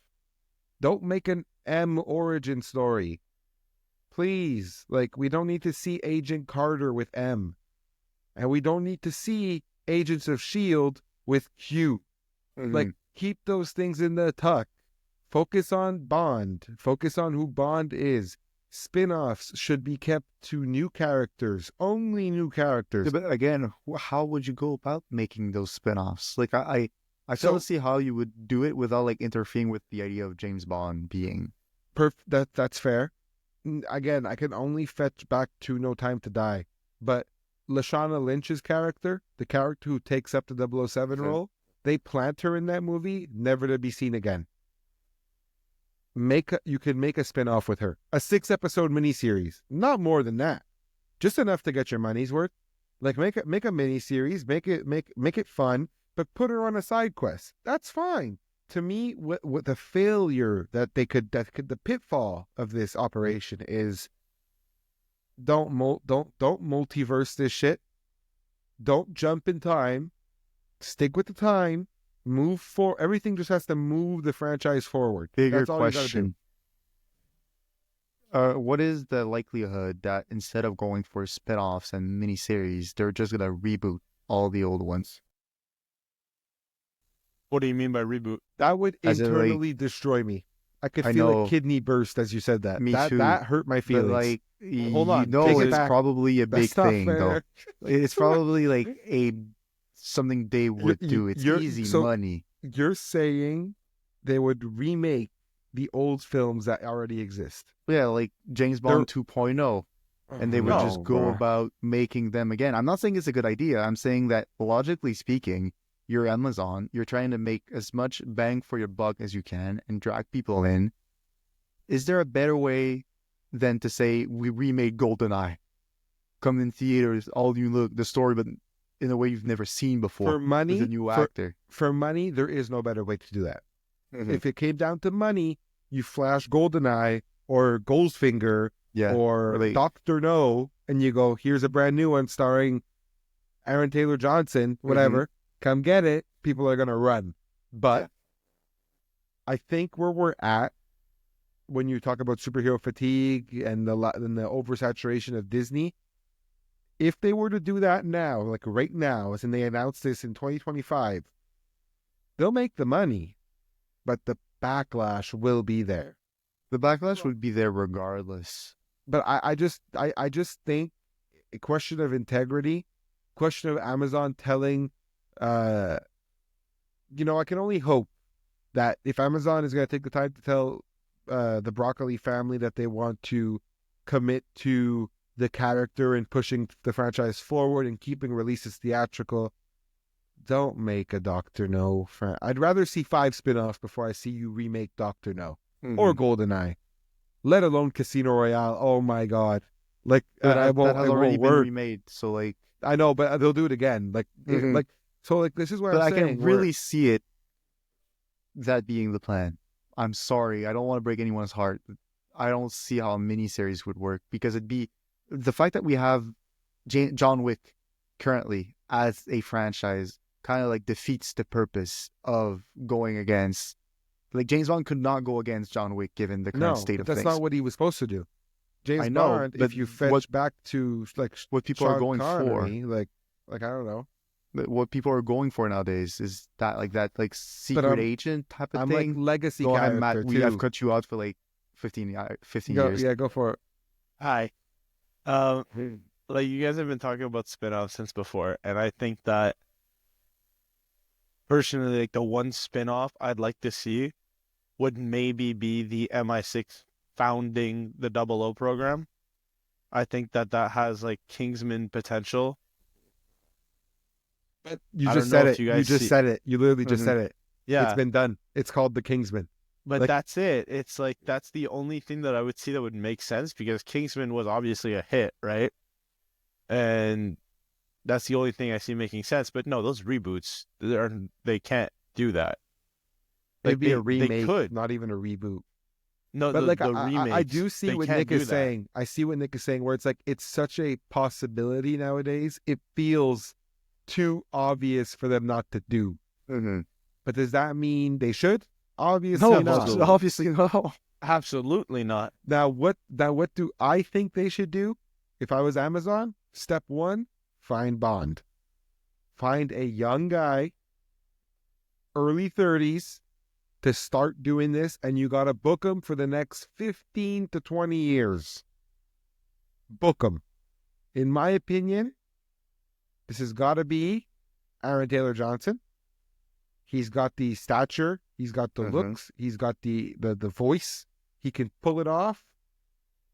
Don't make an M origin story. Please. Like, we don't need to see Agent Carter with M. And we don't need to see Agents of S.H.I.E.L.D. with Q. Like, keep those things in the tuck. Focus on Bond. Focus on who Bond is. Spin-offs should be kept to new characters. Only new characters. Yeah, but again, how would you go about making those spin-offs? Like I fail to see how you would do it without like interfering with the idea of James Bond being That's fair. Again, I can only fetch back to No Time to Die. But Lashana Lynch's character, the character who takes up the 007 role, they plant her in that movie, never to be seen again. You can make a spin-off with her. A 6-episode miniseries. Not more than that. Just enough to get your money's worth. Like, make a miniseries, make it fun, but put her on a side quest. That's fine. To me, what the failure the pitfall of this operation is, don't multiverse this shit. Don't jump in time. Stick with the time. Everything just has to move the franchise forward. Bigger That's all you gotta do. question. What is the likelihood that instead of going for spin-offs and miniseries, they're just gonna reboot all the old ones? What do you mean by reboot? That would As in, like, internally destroy me. I could I feel know. a kidney burst as you said that. Me too. That hurt my But feelings. like, Hold on, you know, take it it's back. probably a big That's not thing, though. fair. It's probably like something they would do. It's easy money. You're saying they would remake the old films that already exist? Yeah, like James Bond 2.0. And they would just go about making them again. I'm not saying it's a good idea. I'm saying that logically speaking, you're Amazon. You're trying to make as much bang for your buck as you can and drag people in. Is there a better way than to say we remade GoldenEye? Come in theaters, all you look, the story, but in a way you've never seen before. For money, with a new actor. For money, there is no better way to do that. Mm-hmm. If it came down to money, you flash GoldenEye or Goldfinger or Dr. No, and you go, here's a brand new one starring Aaron Taylor Johnson, whatever. Come get it. People are going to run. But I think where we're at, when you talk about superhero fatigue and the oversaturation of Disney, if they were to do that now, like right now, as in they announced this in 2025, they'll make the money, but the backlash will be there. The backlash would be there regardless. But I just think a question of integrity, question of Amazon telling, I can only hope that if Amazon is going to take the time to tell the Broccoli family that they want to commit to the character and pushing the franchise forward and keeping releases theatrical, don't make a Dr. No. I'd rather see 5 spin-offs before I see you remake Dr. No or GoldenEye, let alone Casino Royale. Oh my God. Like, that has already been work. remade, so like... I know, but they'll do it again. Like, this is what I'm saying. I can really see it, that being the plan. I'm sorry, I don't want to break anyone's heart. I don't see how a miniseries would work, because it'd be... The fact that we have John Wick currently as a franchise kind of like defeats the purpose of going against... Like, James Bond could not go against John Wick given the current state of things. That's not what he was supposed to do. James I know, Bond, but if you fetch back to like what people Sean are going Connery, for, like I don't know. What people are going for nowadays is that secret agent type of I'm thing. Like legacy Go ahead, character Matt. too. I've cut you out for like 15 years. Yeah, go for it. Hi. Like, you guys have been talking about spin-offs since before, and I think that personally, like, the one spin-off I'd like to see would maybe be the MI6 founding the 00 program. I think that has like Kingsman potential. But you just said it. You just said it. You literally just said it. Yeah. It's been done. It's called the Kingsman. But that's it. It's like, that's the only thing that I would see that would make sense, because Kingsman was obviously a hit, right? And that's the only thing I see making sense. But no, those reboots, they can't do that. Like, maybe a remake, they could. not even a reboot. No, but the remakes, I do see what Nick is saying. I see what Nick is saying, where it's like, it's such a possibility nowadays. It feels too obvious for them not to do. But does that mean they should? Obviously not. Obviously no. Absolutely not. Now what do I think they should do? If I was Amazon, step 1, find Bond. Find a young guy, early 30s, to start doing this, and you got to book him for the next 15 to 20 years. Book him. In my opinion, this has got to be Aaron Taylor Johnson. He's got the stature. He's got the looks. He's got the voice. He can pull it off.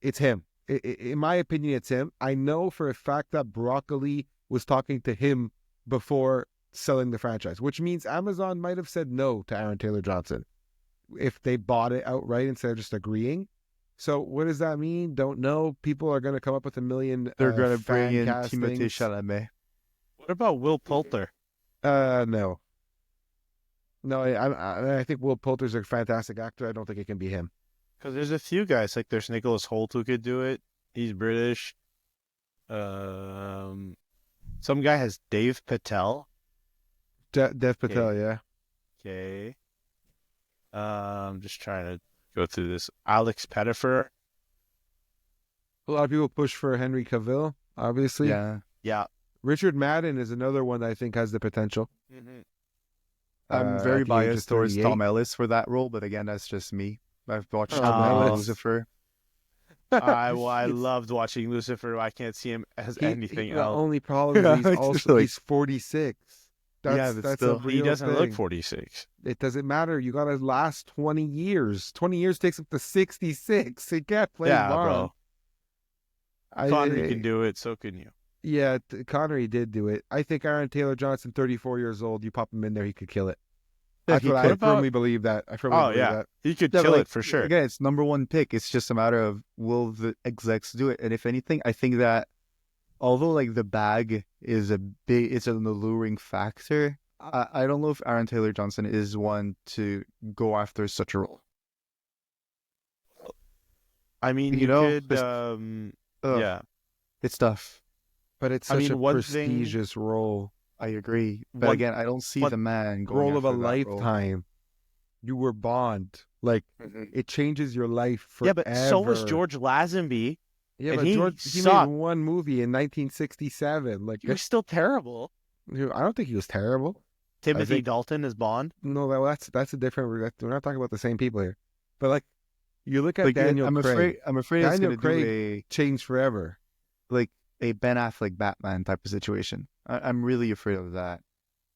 It's him. In my opinion, it's him. I know for a fact that Broccoli was talking to him before selling the franchise, which means Amazon might have said no to Aaron Taylor Johnson if they bought it outright instead of just agreeing. So what does that mean? Don't know. People are going to come up with a million. They're going to bring in castings. Timothée Chalamet. What about Will Poulter? No. I think Will Poulter's a fantastic actor. I don't think it can be him. Because there's a few guys, like there's Nicholas Hoult who could do it. He's British. Some guy has Dave Patel. Dev Patel, yeah. Okay. I'm just trying to go through this. Alex Pettyfer. A lot of people push for Henry Cavill, obviously. Yeah. Yeah. Richard Madden is another one that I think has the potential. Mm-hmm. I'm At very the age of biased towards 38. Tom Ellis for that role, but again, that's just me. I've watched too Tom many Ellis. Lucifer. I It's- loved watching Lucifer. I can't see him as anything the else. only problem Yeah, is it's just he's 46. Yeah, but That's a still. real He doesn't thing. look 46. It doesn't matter. You gotta last 20 years. 20 years takes up to 66. You can't play Yeah, Bond. bro. Connery can do it, so can you. Yeah, Connery did do it. I think Aaron Taylor Johnson, 34 years old, you pop him in there, he could kill it. Yeah, That's he what could. I firmly believe that. I firmly Oh, believe yeah. that. He could Yeah, but kill like, it for sure. Again, it's number one pick. It's just a matter of will the execs do it. And if anything, I think that although like the bag is it's an alluring factor, I don't know if Aaron Taylor Johnson is one to go after such a role. I mean, You you know, could, yeah. It's tough. But it's I such mean, a one thing- prestigious role. I agree. But One- again, I don't see one the man going Role of a after that role. lifetime. You were Bond. Like, Mhm. it changes your life Yeah, forever. but so was George Lazenby. Yeah, and but he George, he made sucked. one movie in 1967. Like, He was still terrible. I don't think he was terrible. Timothy think- Dalton as Bond. No, that's a different. We're not talking about the same people here. But like, you look at Like, Daniel I'm Craig. afraid it's Daniel gonna Craig do changed forever. a Ben Affleck Batman type of situation. I'm really afraid of that.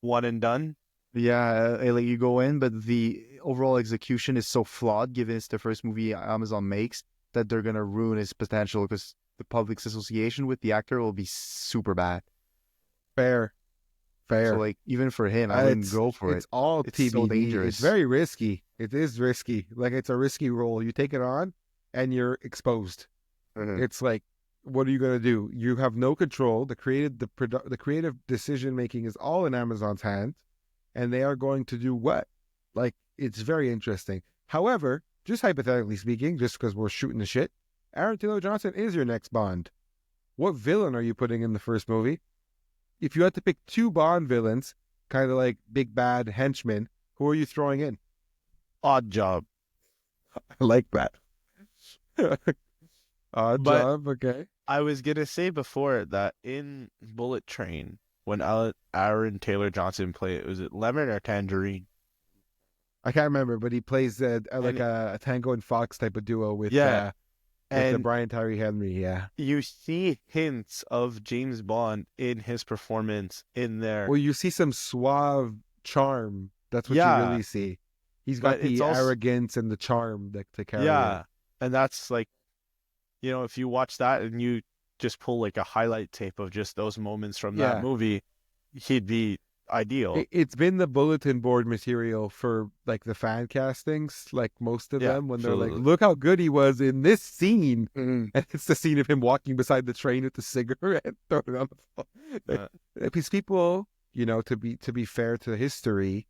One and done. Yeah, like you go in, but the overall execution is so flawed, given it's the first movie Amazon makes, that they're gonna ruin its potential because the public's association with the actor will be super bad. Fair. So like even for him, I wouldn't go for It's it. all It's TBD. so dangerous. It's very risky. It is risky. Like, it's a risky role. You take it on, and you're exposed. It's like, what are you gonna do? You have no control. The creative decision making is all in Amazon's hands, and they are going to do what? Like, it's very interesting. However, just hypothetically speaking, just because we're shooting the shit, Aaron Taylor Johnson is your next Bond. What villain are you putting in the first movie? If you had to pick two Bond villains, kind of like big bad henchmen, who are you throwing in? Odd Job. I like that. Odd But- job, okay. I was gonna say before that in Bullet Train, when Aaron Taylor Johnson played, was it lemon or tangerine? I can't remember, but he plays like And- a Tango and Fox type of duo with Yeah. with the And Brian Tyree Henry. Yeah. you see hints of James Bond in his performance in there. Well, you see some suave charm. That's what you Yeah. really see. He's got But it's the also- arrogance and the charm that to carry. Yeah, it. and that's like, if you watch that and you just pull like a highlight tape of just those moments from Yeah. that movie, he'd be ideal. It's been the bulletin board material for like the fan castings, like most of Yeah, them, when they're like, absolutely. "Look how good he was in this scene," Mhm. and it's the scene of him walking beside the train with the cigarette throwing it on the floor. Because people, to be fair to history,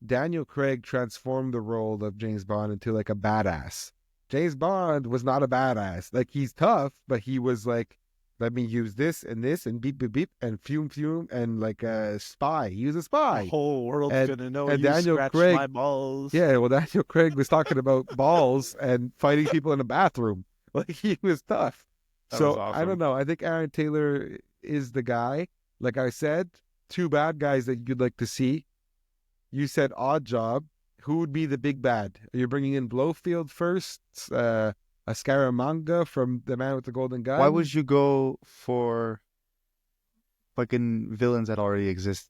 Daniel Craig transformed the role of James Bond into like a badass. James Bond was not a badass. Like, he's tough, but he was like, let me use this and beep beep beep and fume fume and like a spy. He was a The spy. whole world's And- gonna know and you Daniel scratched Craig- my balls. Yeah, well, Daniel Craig was talking about balls and fighting people in a bathroom. Like, he was tough. That So was I awesome. don't know. I think Aaron Taylor is the guy. Like I said, two bad guys that you'd like to see. You said Odd Job. Who would be the big bad? Are you bringing in Blofeld first? A Scaramanga from The Man with the Golden Gun? Why would you go for fucking villains that already exist?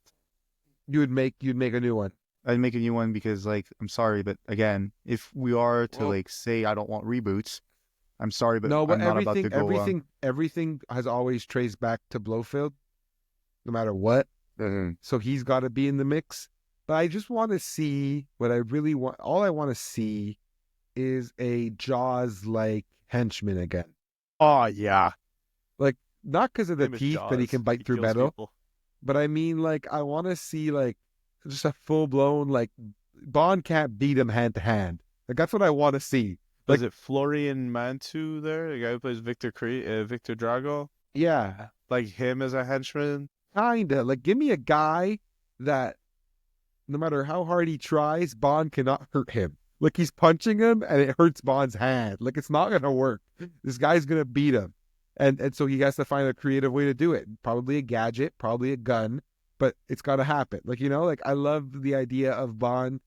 you'd make a new one? I'd make a new one because, like, I'm sorry, but again, if we are to Well- like say I don't want reboots, I'm sorry, but No, but I'm not about to everything has always traced back to Blofeld, no matter what. So he's got to be in the mix. But I just want to see what I really want. All I want to see is a Jaws-like henchman again. Oh yeah. Not because of the Same as teeth that he Jaws. can bite through kills metal, people. but I mean, like, I want to see like just a full-blown, like, Bond can't beat him hand to hand. Like, that's what I want to see. Was it Florian Mantu there, the guy who plays Victor Drago? Yeah, Like him as a henchman? kinda. Like, give me a guy that no matter how hard he tries, Bond cannot hurt him. Like, he's punching him and it hurts Bond's hand. Like, it's not going to work. This guy's going to beat him. And so he has to find a creative way to do it. Probably a gadget, probably a gun, but it's got to happen. Like, you know, like, I love the idea of Bond.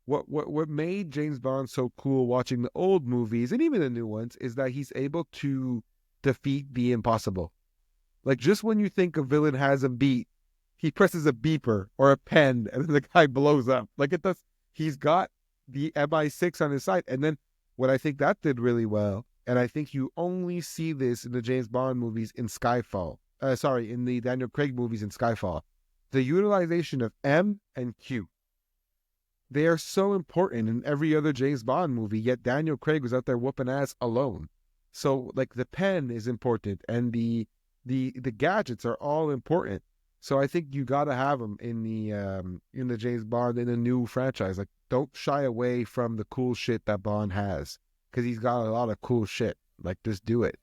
What made James Bond so cool watching the old movies and even the new ones is that he's able to defeat the impossible. Like, just when you think a villain has him beat, he presses a beeper or a pen and then the guy blows up. Like, it does. He's got the MI6 on his side. And then what I think that did really well, and I think you only see this in the James Bond movies in Skyfall. In the Daniel Craig movies in Skyfall. The utilization of M and Q. They are so important in every other James Bond movie, yet Daniel Craig was out there whooping ass alone. So, like, the pen is important, and the gadgets are all important. So I think you got to have them in the James Bond, in the new franchise. Like, don't shy away from the cool shit that Bond has, because he's got a lot of cool shit. Like, just do it.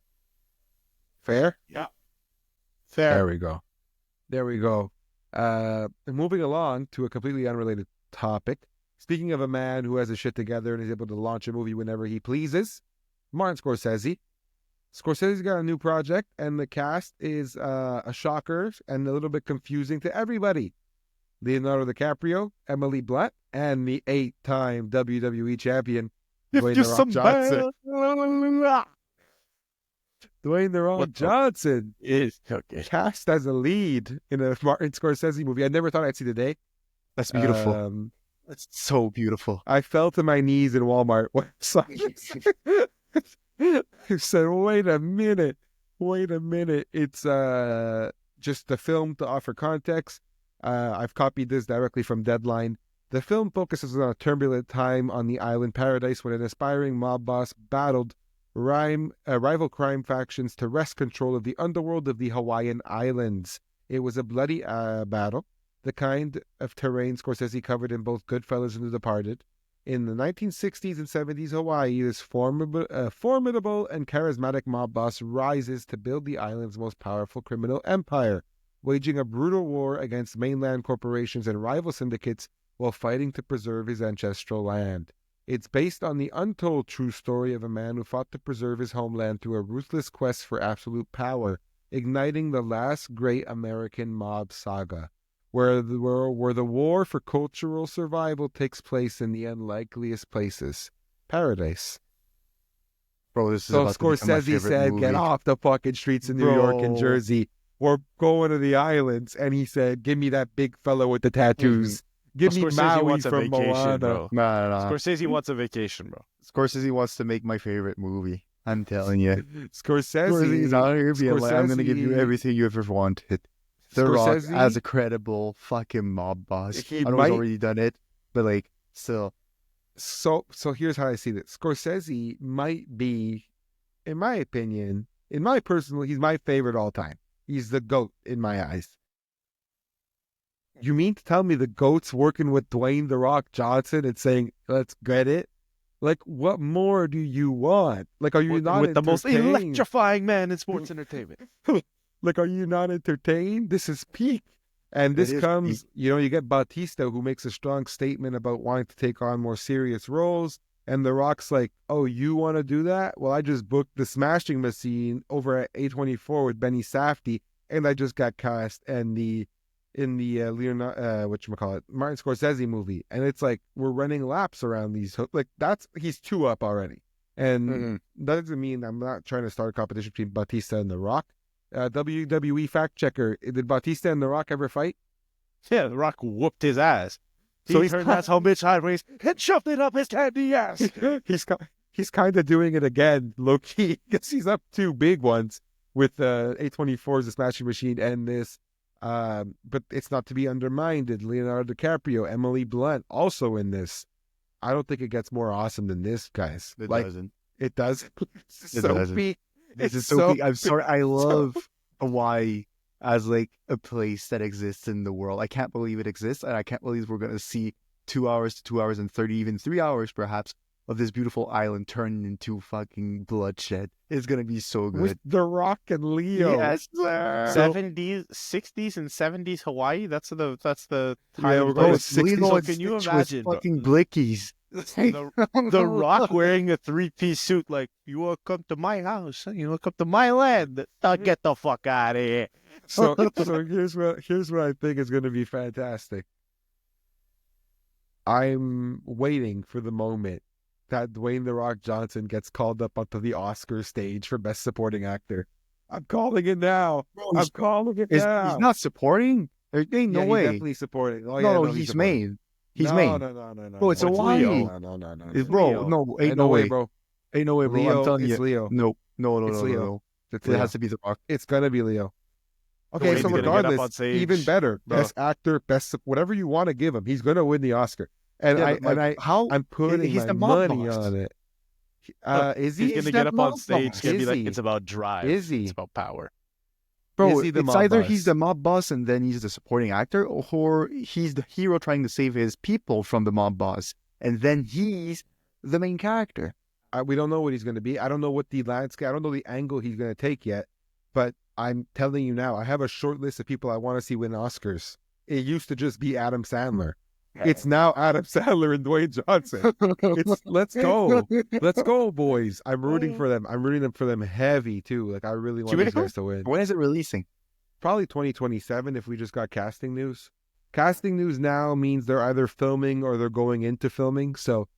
Fair? Yeah. Fair. There we go. Moving along to a completely unrelated topic. Speaking of a man who has his shit together and is able to launch a movie whenever he pleases, Martin Scorsese. Scorsese's got a new project, and the cast is a shocker and a little bit confusing to everybody. Leonardo DiCaprio, Emily Blunt, and the 8-time WWE champion, Dwayne The Rock Johnson. Dwayne The Rock Johnson is okay. Cast as a lead in a Martin Scorsese movie. I never thought I'd see the day. That's beautiful. That's so beautiful. I fell to my knees in Walmart when I saw it. I said, wait a minute. It's just the film to offer context. I've copied this directly from Deadline. The film focuses on a turbulent time on the island Paradise when an aspiring mob boss battled rival crime factions to wrest control of the underworld of the Hawaiian Islands. It was a bloody battle, the kind of terrain Scorsese covered in both Goodfellas and The Departed. In the 1960s and 70s Hawaii, this formidable and charismatic mob boss rises to build the island's most powerful criminal empire, waging a brutal war against mainland corporations and rival syndicates while fighting to preserve his ancestral land. It's based on the untold true story of a man who fought to preserve his homeland through a ruthless quest for absolute power, igniting the last great American mob saga, where the war for cultural survival takes place in the unlikeliest places. Paradise. Bro, this is so about to become my Scorsese favorite said, movie. get off the fucking streets of New York and Jersey. We're going to the islands. And he said, give me that big fellow with the tattoos. Give me Scorsese Maui wants a from vacation, Moana. bro. Nah. Scorsese wants a vacation, bro. Scorsese wants to make my favorite movie. I'm telling you. Scorsese's out here being like, I'm going to give you everything you ever wanted. The Rock as a credible fucking mob boss. I know he's already done it, but like, still. So here's how I see this. Scorsese might be, in my opinion, he's my favorite all time. He's the GOAT in my eyes. You mean to tell me the GOAT's working with Dwayne The Rock Johnson and saying, let's get it? Like, what more do you want? Like, are you not with the most entertained? electrifying man in sports entertainment? Like, are you not entertained? This is peak. And this comes, peak. You get Bautista, who makes a strong statement about wanting to take on more serious roles. And The Rock's like, oh, you want to do that? Well, I just booked The Smashing Machine over at A24 with Benny Safdie, and I just got cast in the Martin Scorsese movie. And it's like, we're running laps around these. Like, he's 2 up already. And that doesn't mean I'm not trying to start a competition between Bautista and The Rock. WWE fact checker, did Bautista and The Rock ever fight? Yeah, The Rock whooped his ass. So he turned that bitch sideways and shoved it up his candy ass. He's kind of doing it again, low key, because he's up 2 big ones with A24's The Smashing Machine and this. But it's not to be undermined. Leonardo DiCaprio, Emily Blunt, also in this. I don't think it gets more awesome than this, guys. It doesn't. It does. It doesn't. This is so peak. I'm sorry. I love Hawaii as like a place that exists in the world. I can't believe it exists, and I can't believe we're gonna see 2 hours to 2 hours and 30, even 3 hours perhaps of this beautiful island turning into fucking bloodshed. It's gonna be so good. With The Rock and Leo. Yes, sir. 70s, 60s, and 70s Hawaii. That's the time. Yeah, we're and going place. to 60s. Lilo So and can you Stitch imagine, with bro? fucking blickies? The Rock wearing a 3-piece suit, like, you will come to my house, you will come to my land. Now get the fuck out of here. So here's what I think is going to be fantastic. I'm waiting for the moment that Dwayne The Rock Johnson gets called up onto the Oscar stage for Best Supporting Actor. I'm calling it now. I'm calling it now. He's not supporting. There ain't no Yeah, way. he's definitely supporting. Oh, no, yeah, no, he's he's supporting. main. He's no, main. No. Bro, it's It's Hawaii. Leo. No. Bro, Leo. no, ain't Ain't no way, bro. Ain't no way, bro. Leo, I'm telling it's you. Leo. No. It's Leo. No. It's It Leo. has to be The Rock. It's gonna be Leo. Okay, Dwayne's so gonna get up on regardless, stage. even better. Bro. Best actor, whatever you want to give him, he's gonna win the Oscar. And how I'm putting he's my the mob money boss. on it. Look, Is He's he? gonna that get up on mob stage. boss? He's gonna be Is like, he? it's about drive. Is he? It's about power. Bro, Is he the it's mob either boss? he's the mob boss and then he's the supporting actor, or he's the hero trying to save his people from the mob boss, and then he's the main character. We don't know what he's going to be. I don't know what the landscape. I don't know the angle he's going to take yet. But I'm telling you now, I have a short list of people I want to see win Oscars. It used to just be Adam Sandler. It's now Adam Sandler and Dwayne Johnson. Let's go, boys. I'm rooting for them. I'm rooting for them heavy too. Like I really want these guys to win. When is it releasing? Probably 2027 if we just got casting news. Casting news now means they're either filming or they're going into filming. So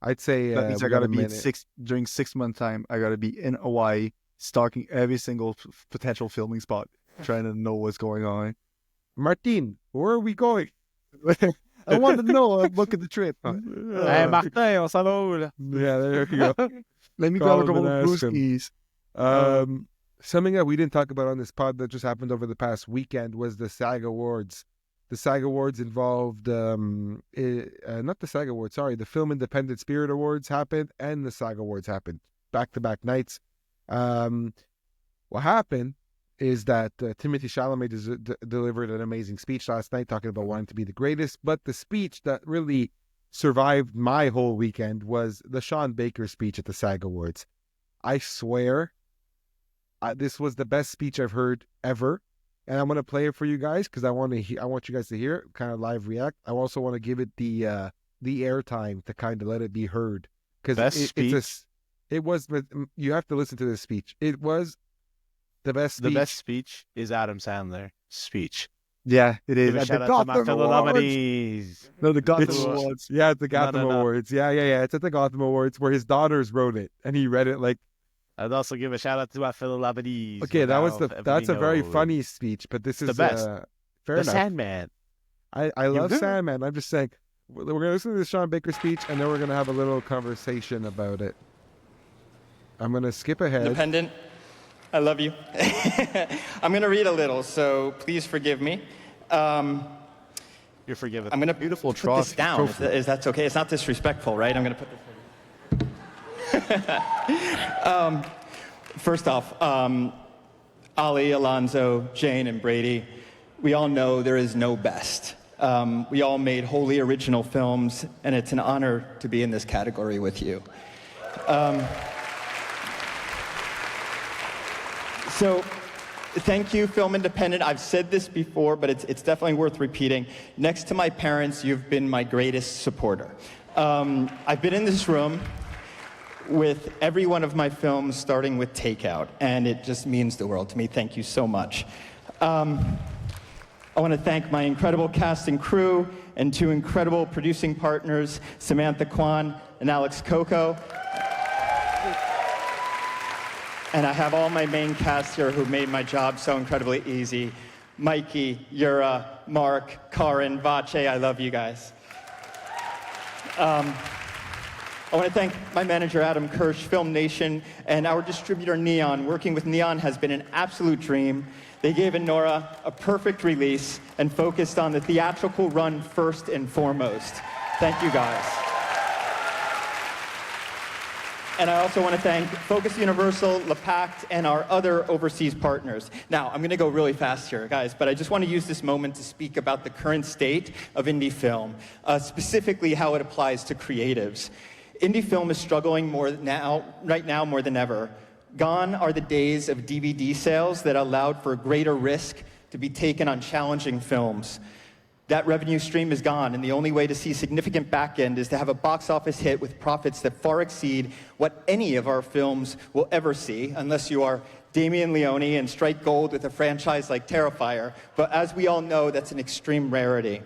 I'd say That means we I got gotta a be minute. during 6 month time. I gotta be in Hawaii, stalking every single potential filming spot, trying to know what's going on. Martin, where are we going? I want to know. I'm booking the trip. Hey, Martin, on s'en va où, là? Yeah, there you go. Let me Call grab a couple him of and ask him. brewskis. Something that we didn't talk about on this pod that just happened over the past weekend was the SAG Awards. The SAG Awards involved, not the SAG Awards, sorry, the Film Independent Spirit Awards happened and the SAG Awards happened back-to-back nights. What happened is that Timothy Chalamet delivered an amazing speech last night talking about wanting to be the greatest, but the speech that really survived my whole weekend was the Sean Baker speech at the SAG Awards. I swear, this was the best speech I've heard ever, and I'm going to play it for you guys because I want you guys to hear it, kind of live react. I also want to give it the airtime to kind of let it be heard because it was. You have to listen to this speech. It was the best speech. The best speech is Adam Sandler's speech. Yeah, it is. Give a At shout the out to my Gotham fellow Awards. nominees. No, the Gotham It's- Awards. Yeah, at the Gotham No. Awards. Yeah. It's at the Gotham Awards where his daughters wrote it, and he read it like. I'd also give a shout out to my fellow nominees. Okay, that's a very Everino. funny speech, but this is The best. Fair The enough. Sandman. I love good. Sandman. I'm just saying, we're going to listen to the Sean Baker speech, and then we're going to have a little conversation about it. I'm going to skip ahead. Independent, I love you. I'm going to read a little, so please forgive me. You're forgiven. I'm going to Beautiful put trophy. this down, if that's okay. It's not disrespectful, right? I'm going to put this First off, Ali, Alonzo, Jane, and Brady, we all know there is no best. We all made wholly original films, and it's an honor to be in this category with you. So, thank you, Film Independent. I've said this before, but it's definitely worth repeating. Next to my parents, you've been my greatest supporter. I've been in this room with every one of my films, starting with Takeout, and it just means the world to me. Thank you so much. I want to thank my incredible cast and crew and two incredible producing partners, Samantha Kwan and Alex Coco. And I have all my main cast here who made my job so incredibly easy. Mikey, Yura, Mark, Karin, Vache, I love you guys. I want to thank my manager, Adam Kirsch, Film Nation, and our distributor, Neon. Working with Neon has been an absolute dream. They gave Enora a perfect release and focused on the theatrical run first and foremost. Thank you, guys. And I also want to thank Focus Universal, LePact, and our other overseas partners. Now, I'm going to go really fast here, guys, but I just want to use this moment to speak about the current state of indie film, specifically how it applies to creatives. Indie film is struggling right now more than ever. Gone are the days of DVD sales that allowed for greater risk to be taken on challenging films. That revenue stream is gone, and the only way to see significant back end is to have a box office hit with profits that far exceed what any of our films will ever see, unless you are Damien Leone and strike gold with a franchise like Terrifier. But as we all know, that's an extreme rarity.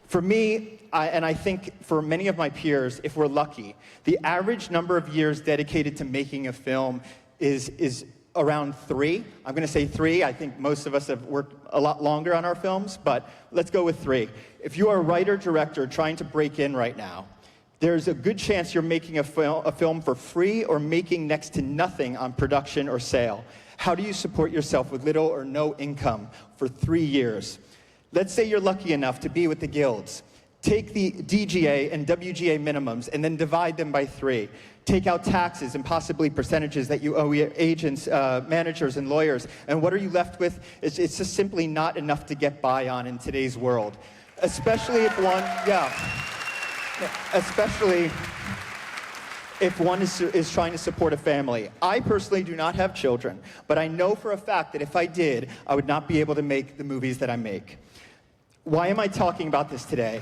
For me, and I think for many of my peers, if we're lucky, the average number of years dedicated to making a film is around 3. I'm going to say 3. I think most of us have worked a lot longer on our films, but let's go with 3. If you are a writer-director trying to break in right now, there's a good chance you're making a film for free or making next to nothing on production or sale. How do you support yourself with little or no income for 3 years? Let's say you're lucky enough to be with the guilds. Take the DGA and WGA minimums and then divide them by 3. Take out taxes and possibly percentages that you owe your agents, managers, and lawyers. And what are you left with? It's just simply not enough to get by on in today's world. Especially if one is trying to support a family. I personally do not have children, but I know for a fact that if I did, I would not be able to make the movies that I make. Why am I talking about this today?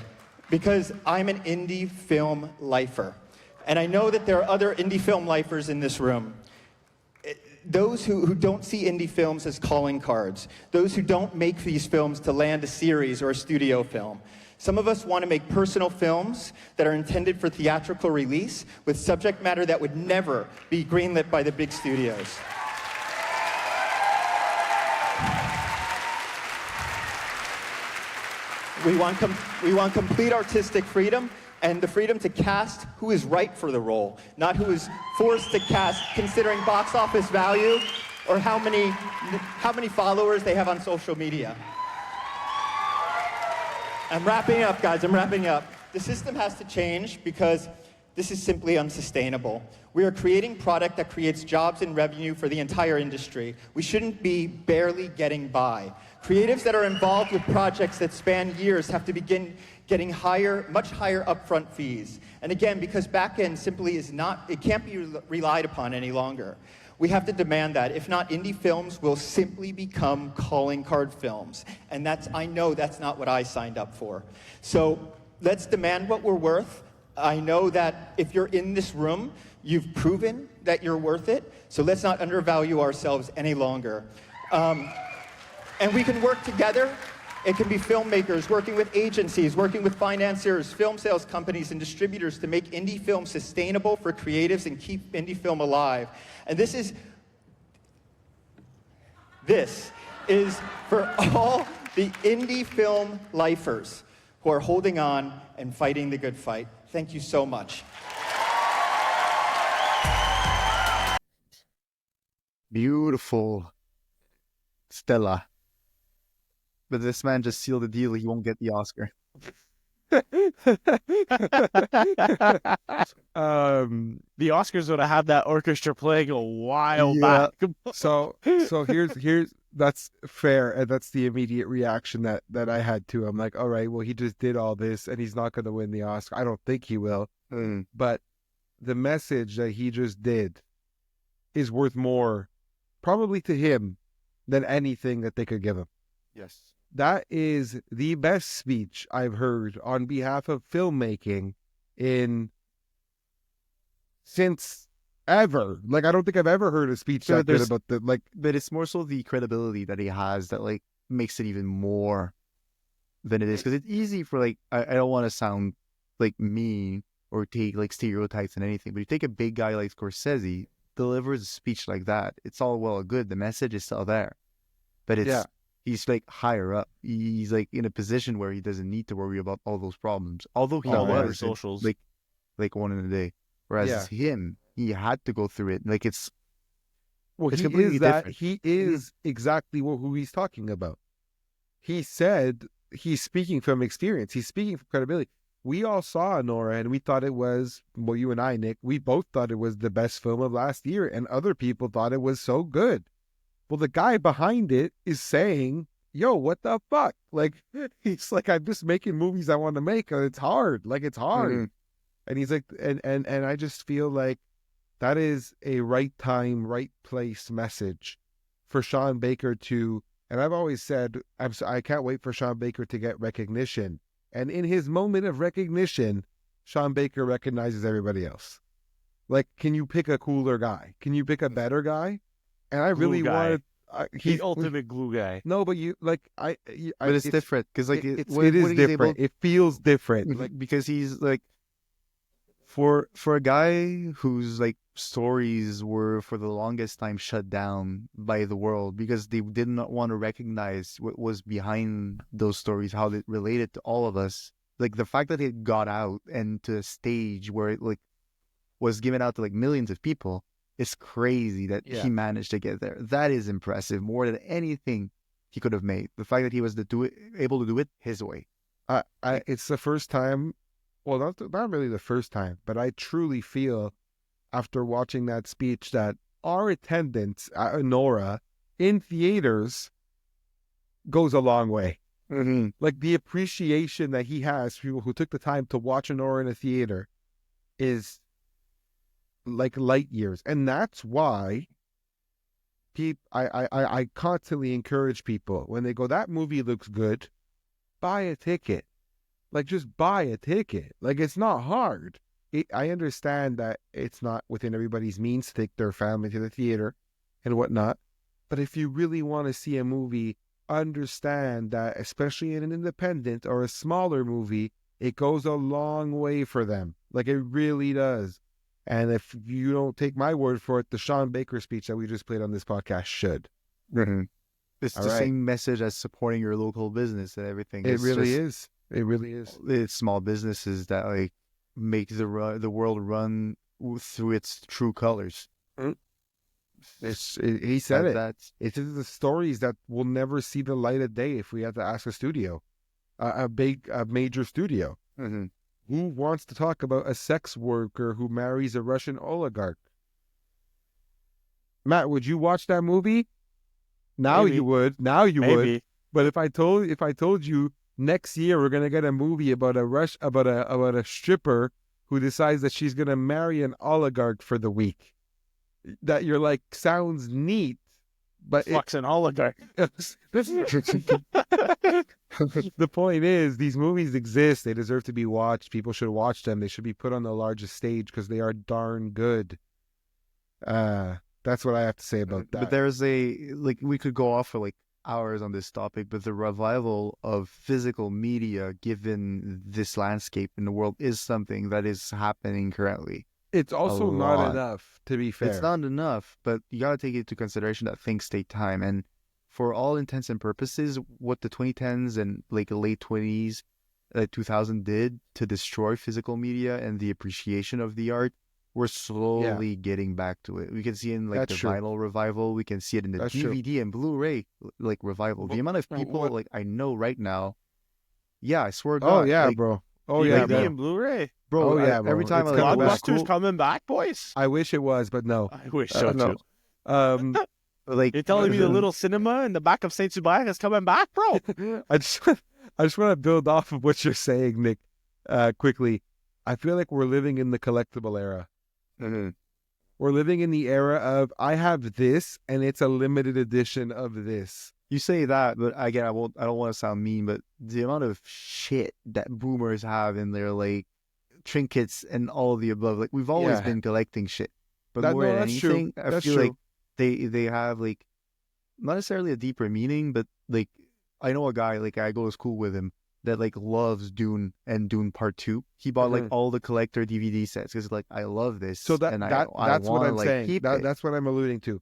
Because I'm an indie film lifer. And I know that there are other indie film lifers in this room. Those who don't see indie films as calling cards. Those who don't make these films to land a series or a studio film. Some of us want to make personal films that are intended for theatrical release with subject matter that would never be greenlit by the big studios. We want complete artistic freedom and the freedom to cast who is right for the role, not who is forced to cast considering box office value or how many followers they have on social media. I'm wrapping up, guys. I'm wrapping up. The system has to change because this is simply unsustainable. We are creating product that creates jobs and revenue for the entire industry. We shouldn't be barely getting by. Creatives that are involved with projects that span years have to begin getting much higher upfront fees. And again, because back-end simply it can't be relied upon any longer. We have to demand that. If not, indie films will simply become calling card films. And I know that's not what I signed up for. So let's demand what we're worth. I know that if you're in this room, you've proven that you're worth it. So let's not undervalue ourselves any longer. And we can work together. It can be filmmakers working with agencies, working with financiers, film sales companies, and distributors to make indie film sustainable for creatives and keep indie film alive. And this is for all the indie film lifers who are holding on and fighting the good fight. Thank you so much. Beautiful. Stella. But this man just sealed the deal. He won't get the Oscar. The Oscars would have had that orchestra playing a while back. So here's that's fair, and that's the immediate reaction that I had to. I'm like, all right, well, he just did all this, and he's not going to win the Oscar. I don't think he will. But the message that he just did is worth more, probably to him, than anything that they could give him. Yes. That is the best speech I've heard on behalf of filmmaking since ever. Like, I don't think I've ever heard a speech that good about But it's more so the credibility that he has that makes it even more than it is. Because it's easy for I don't want to sound mean or take stereotypes and anything, but you take a big guy like Scorsese, delivers a speech like that, it's all well and good. The message is still there, but he's higher up. He's in a position where he doesn't need to worry about all those problems. Although he was socials, one in a day. Whereas him, he had to go through it. It's completely different. He is exactly who he's talking about. He said he's speaking from experience. He's speaking from credibility. We all saw Nora, and we thought it was, well, you and I, Nick, we both thought it was the best film of last year, and other people thought it was so good. Well, the guy behind it is saying, yo, what the fuck? He's I'm just making movies I want to make. It's hard. It's hard. And he's like, and I just feel like that is a right time, right place message for Sean Baker to. And I've always said, I can't wait for Sean Baker to get recognition. And in his moment of recognition, Sean Baker recognizes everybody else. Like, can you pick a cooler guy? Can you pick a better guy? And I Glue really guy. wanted. The ultimate glue guy. No, but you like But it's different because like it what is he's different. It feels different. like because he's like for a guy whose like stories were for the longest time shut down by the world because they did not want to recognize what was behind those stories, how they related to all of us. Like the fact that it got out and to a stage where it like was given out to like millions of people, it's crazy that Yeah. he managed to get there. That is impressive more than anything he could have made. The fact that he was able to do it his way. It's the first time. Well, not really the first time, but I truly feel after watching that speech that our attendance at Honora in theaters goes a long way. Mm-hmm. Like the appreciation that he has for people who took the time to watch Honora in a theater is like light years. And that's why I constantly encourage people when they go, that movie looks good, buy a ticket. Like, just buy a ticket. Like, it's not hard. I understand that it's not within everybody's means to take their family to the theater and whatnot. But if you really want to see a movie, understand that, especially in an independent or a smaller movie, it goes a long way for them. Like, it really does. And if you don't take my word for it, the Sean Baker speech that we just played on this podcast should. Mm-hmm. It's All the right. same message as supporting your local business and everything. It It's really just- is. It really is. It's small businesses that like make the world run through its true colors. He said it. That's It's just the stories that will never see the light of day if we had to ask a studio, a major studio. mm-hmm. Who wants to talk about a sex worker who marries a Russian oligarch? Matt, would you watch that movie? Now Maybe. you would. Now you would. Maybe. But if I told you next year we're gonna get a movie about a stripper who decides that she's gonna marry an oligarch for the week, that you're like, sounds neat, but Fucks an oligarch. the point is, these movies exist. They deserve to be watched. People should watch them. They should be put on the largest stage because they are darn good. That's what I have to say about that. But there's we could go off for like hours on this topic, but the revival of physical media given this landscape in the world is something that is happening currently. It's also not lot. enough, to be fair. It's not enough, but you got to take into consideration that things take time. And for all intents and purposes, what the 2010s and like late 20s, 2000 did to destroy physical media and the appreciation of the art, we're slowly getting back to it. We can see in like That's the true. vinyl revival. We can see it in the That's true. DVD and Blu-ray like revival. The amount of people like I know right now. Yeah, I swear to God. Oh yeah, like, bro. Oh yeah, DVD bro. and Bluray. bro. Oh, yeah, every bro. time It's I coming like, back. Blockbuster's coming back, boys. I wish it was, but no. I wish so No. too. like You're telling me the little cinema in the back of Saint Subac is coming back, bro? I just want to build off of what you're saying, Nick, quickly. I feel like we're living in the collectible era. Mhm. We're living in the era of, I have this and it's a limited edition of this. You say that, but again, I don't want to sound mean, but the amount of shit that boomers have in their like trinkets and all of the above, like we've always Yeah. been collecting shit. But That- more no, than that's true. anything, I That's feel true. like they have like not necessarily a deeper meaning, but like I know a guy, like I go to school with him, that like loves Dune and Dune Part 2. He bought like all the collector DVD sets because like I love this. So and that's I what wanna, I'm like, saying. keep it. That's what I'm alluding to.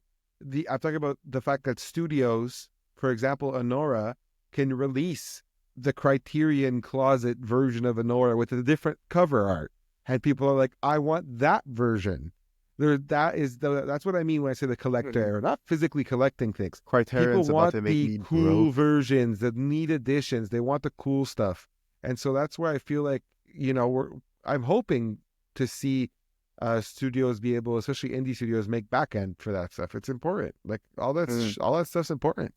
I'm talking about the fact that studios, for example, Honora, can release the Criterion Closet version of Honora with a different cover art, and people are like, "I want that version." That's what I mean when I say the collector era, not physically collecting things. Criterion's People about want to make the me cool broke. versions, the neat editions. They want the cool stuff, and so that's where I feel like I'm hoping to see studios be able, especially indie studios, make back end for that stuff. It's important. Like all that stuff's important.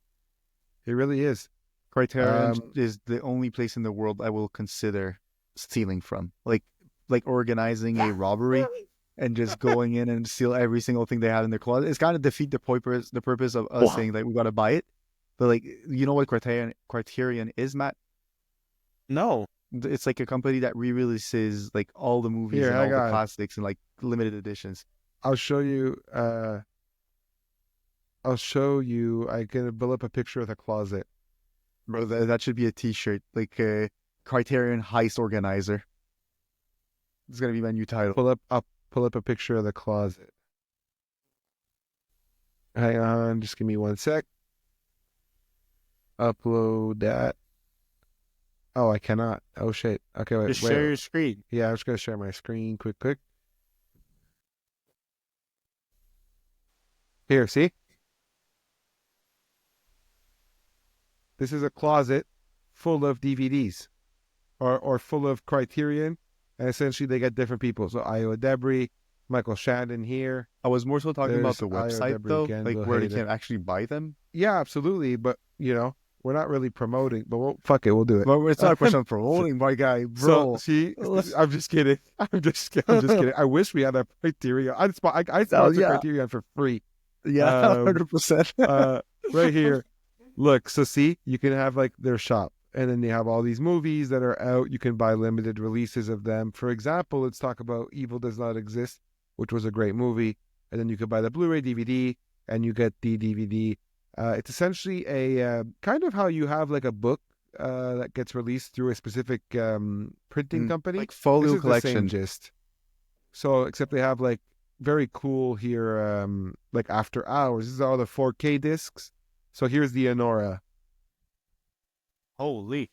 It really is. Criterion is the only place in the world I will consider stealing from. Like like organizing a robbery and just going in and steal every single thing they have in their closet. It's kind of defeat the purpose of us saying like we gotta buy it. But like, you know what Criterion is, Matt? No. It's like a company that re-releases like all the movies Here, and I all the got it. classics and like limited editions. I'll show you. I can build up a picture of the closet. Bro, that should be a T-shirt, like a Criterion Heist Organizer. It's gonna be my new title. Pull up a picture of the closet. Hang on, just give me 1 sec. Upload that. Oh, I cannot. Oh shit. Okay, wait. Just share your screen. Yeah, I'm just gonna share my screen quick. Here, see? This is a closet full of DVDs or full of Criterion, and essentially they get different people. So Iowa Debris, Michael Shannon here. I was more so talking about the There's website IOW though, again, like Bill where they Hader. can actually buy them. Yeah, absolutely. But, we're not really promoting, but fuck it, we'll do it. But it's not a question of promoting, my guy, bro. So, see, I'm just kidding. I'm just kidding. I wish we had a Criterion. I sponsor yeah. Criterion for free. Yeah, 100%. Right here. Look, so see, you can have like their shop, and then they have all these movies that are out. You can buy limited releases of them. For example, let's talk about Evil Does Not Exist, which was a great movie. And then you could buy the Blu-ray DVD, and you get the DVD. It's essentially a kind of how you have like a book that gets released through a specific printing company. Like folio This is collection. the same gist. So, except they have like very cool here, like After Hours. This is all the 4K discs. So here's the Anora. Holy.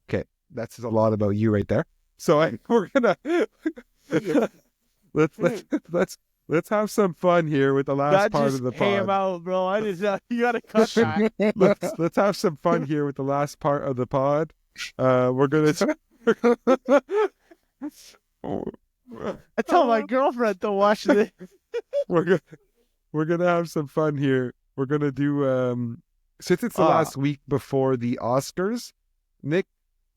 Okay, that says a lot about you right there. So we're gonna let's have some fun here with the last That part just of the came pod. out, bro. I just you gotta cut that. Let's have some fun here with the last part of the pod. We're gonna. I tell my girlfriend to watch this. we're gonna have some fun here. We're gonna do since it's the last week before the Oscars, Nick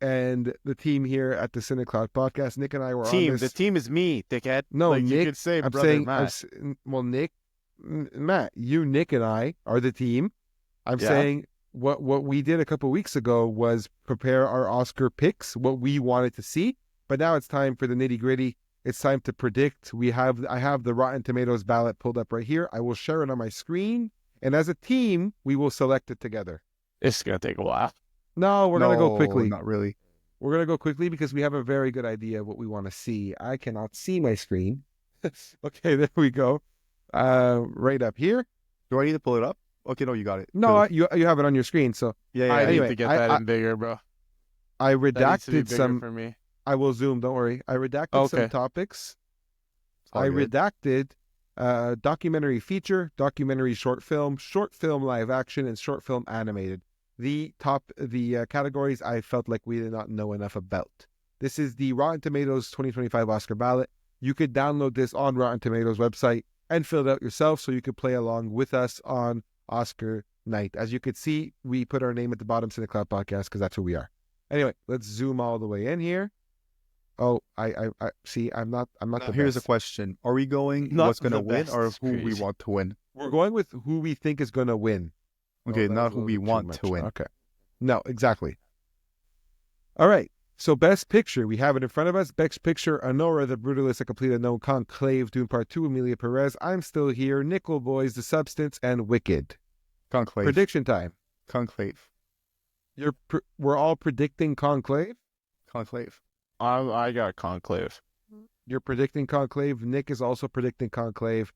and the team here at the CineClwd podcast, Nick and I were on this. The team is me, dickhead. No, like, Nick. You could say I'm brother saying, Matt. Nick, Matt, Nick, and I are the team. I'm Yeah. saying what we did a couple weeks ago was prepare our Oscar picks, what we wanted to see. But now it's time for the nitty gritty. It's time to predict. I have the Rotten Tomatoes ballot pulled up right here. I will share it on my screen, and as a team, we will select it together. It's gonna take a while. No, we're gonna go quickly. Not really. We're gonna go quickly because we have a very good idea of what we want to see. I cannot see my screen. Okay, there we go. Right up here. Do I need to pull it up? Okay, no, you got it. No, you have it on your screen. So Yeah, I anyway, need to get that in bigger, bro. I That needs to be redacted bigger some. for me. I will zoom. Don't worry. I redacted some Okay. topics. all I good. redacted documentary feature, documentary short film live action, and short film animated. The categories I felt like we did not know enough about. This is the Rotten Tomatoes 2025 Oscar ballot. You could download this on Rotten Tomatoes website and fill it out yourself so you could play along with us on Oscar night. As you could see, we put our name at the bottom, CineClwd Podcast, because that's who we are. Anyway, let's zoom all the way in here. Oh, I see. I'm not Now, the here's best. a question: are we going Not what's going to the win, best. or It's who we crazy. want to win? We're going with who we think is going to win. Okay, Oh, that not was a who little we bit too want much. to win. Okay. No, exactly. All right. So Best Picture, we have it in front of us. Best Picture, Anora, The Brutalist, A Complete Unknown, Conclave, Dune Part 2, Emilia Perez, I'm Still Here, Nickel Boys, The Substance, and Wicked. Conclave. Prediction time. Conclave. We're all predicting Conclave. Conclave. I got Conclave. You're predicting Conclave. Nick is also predicting Conclave.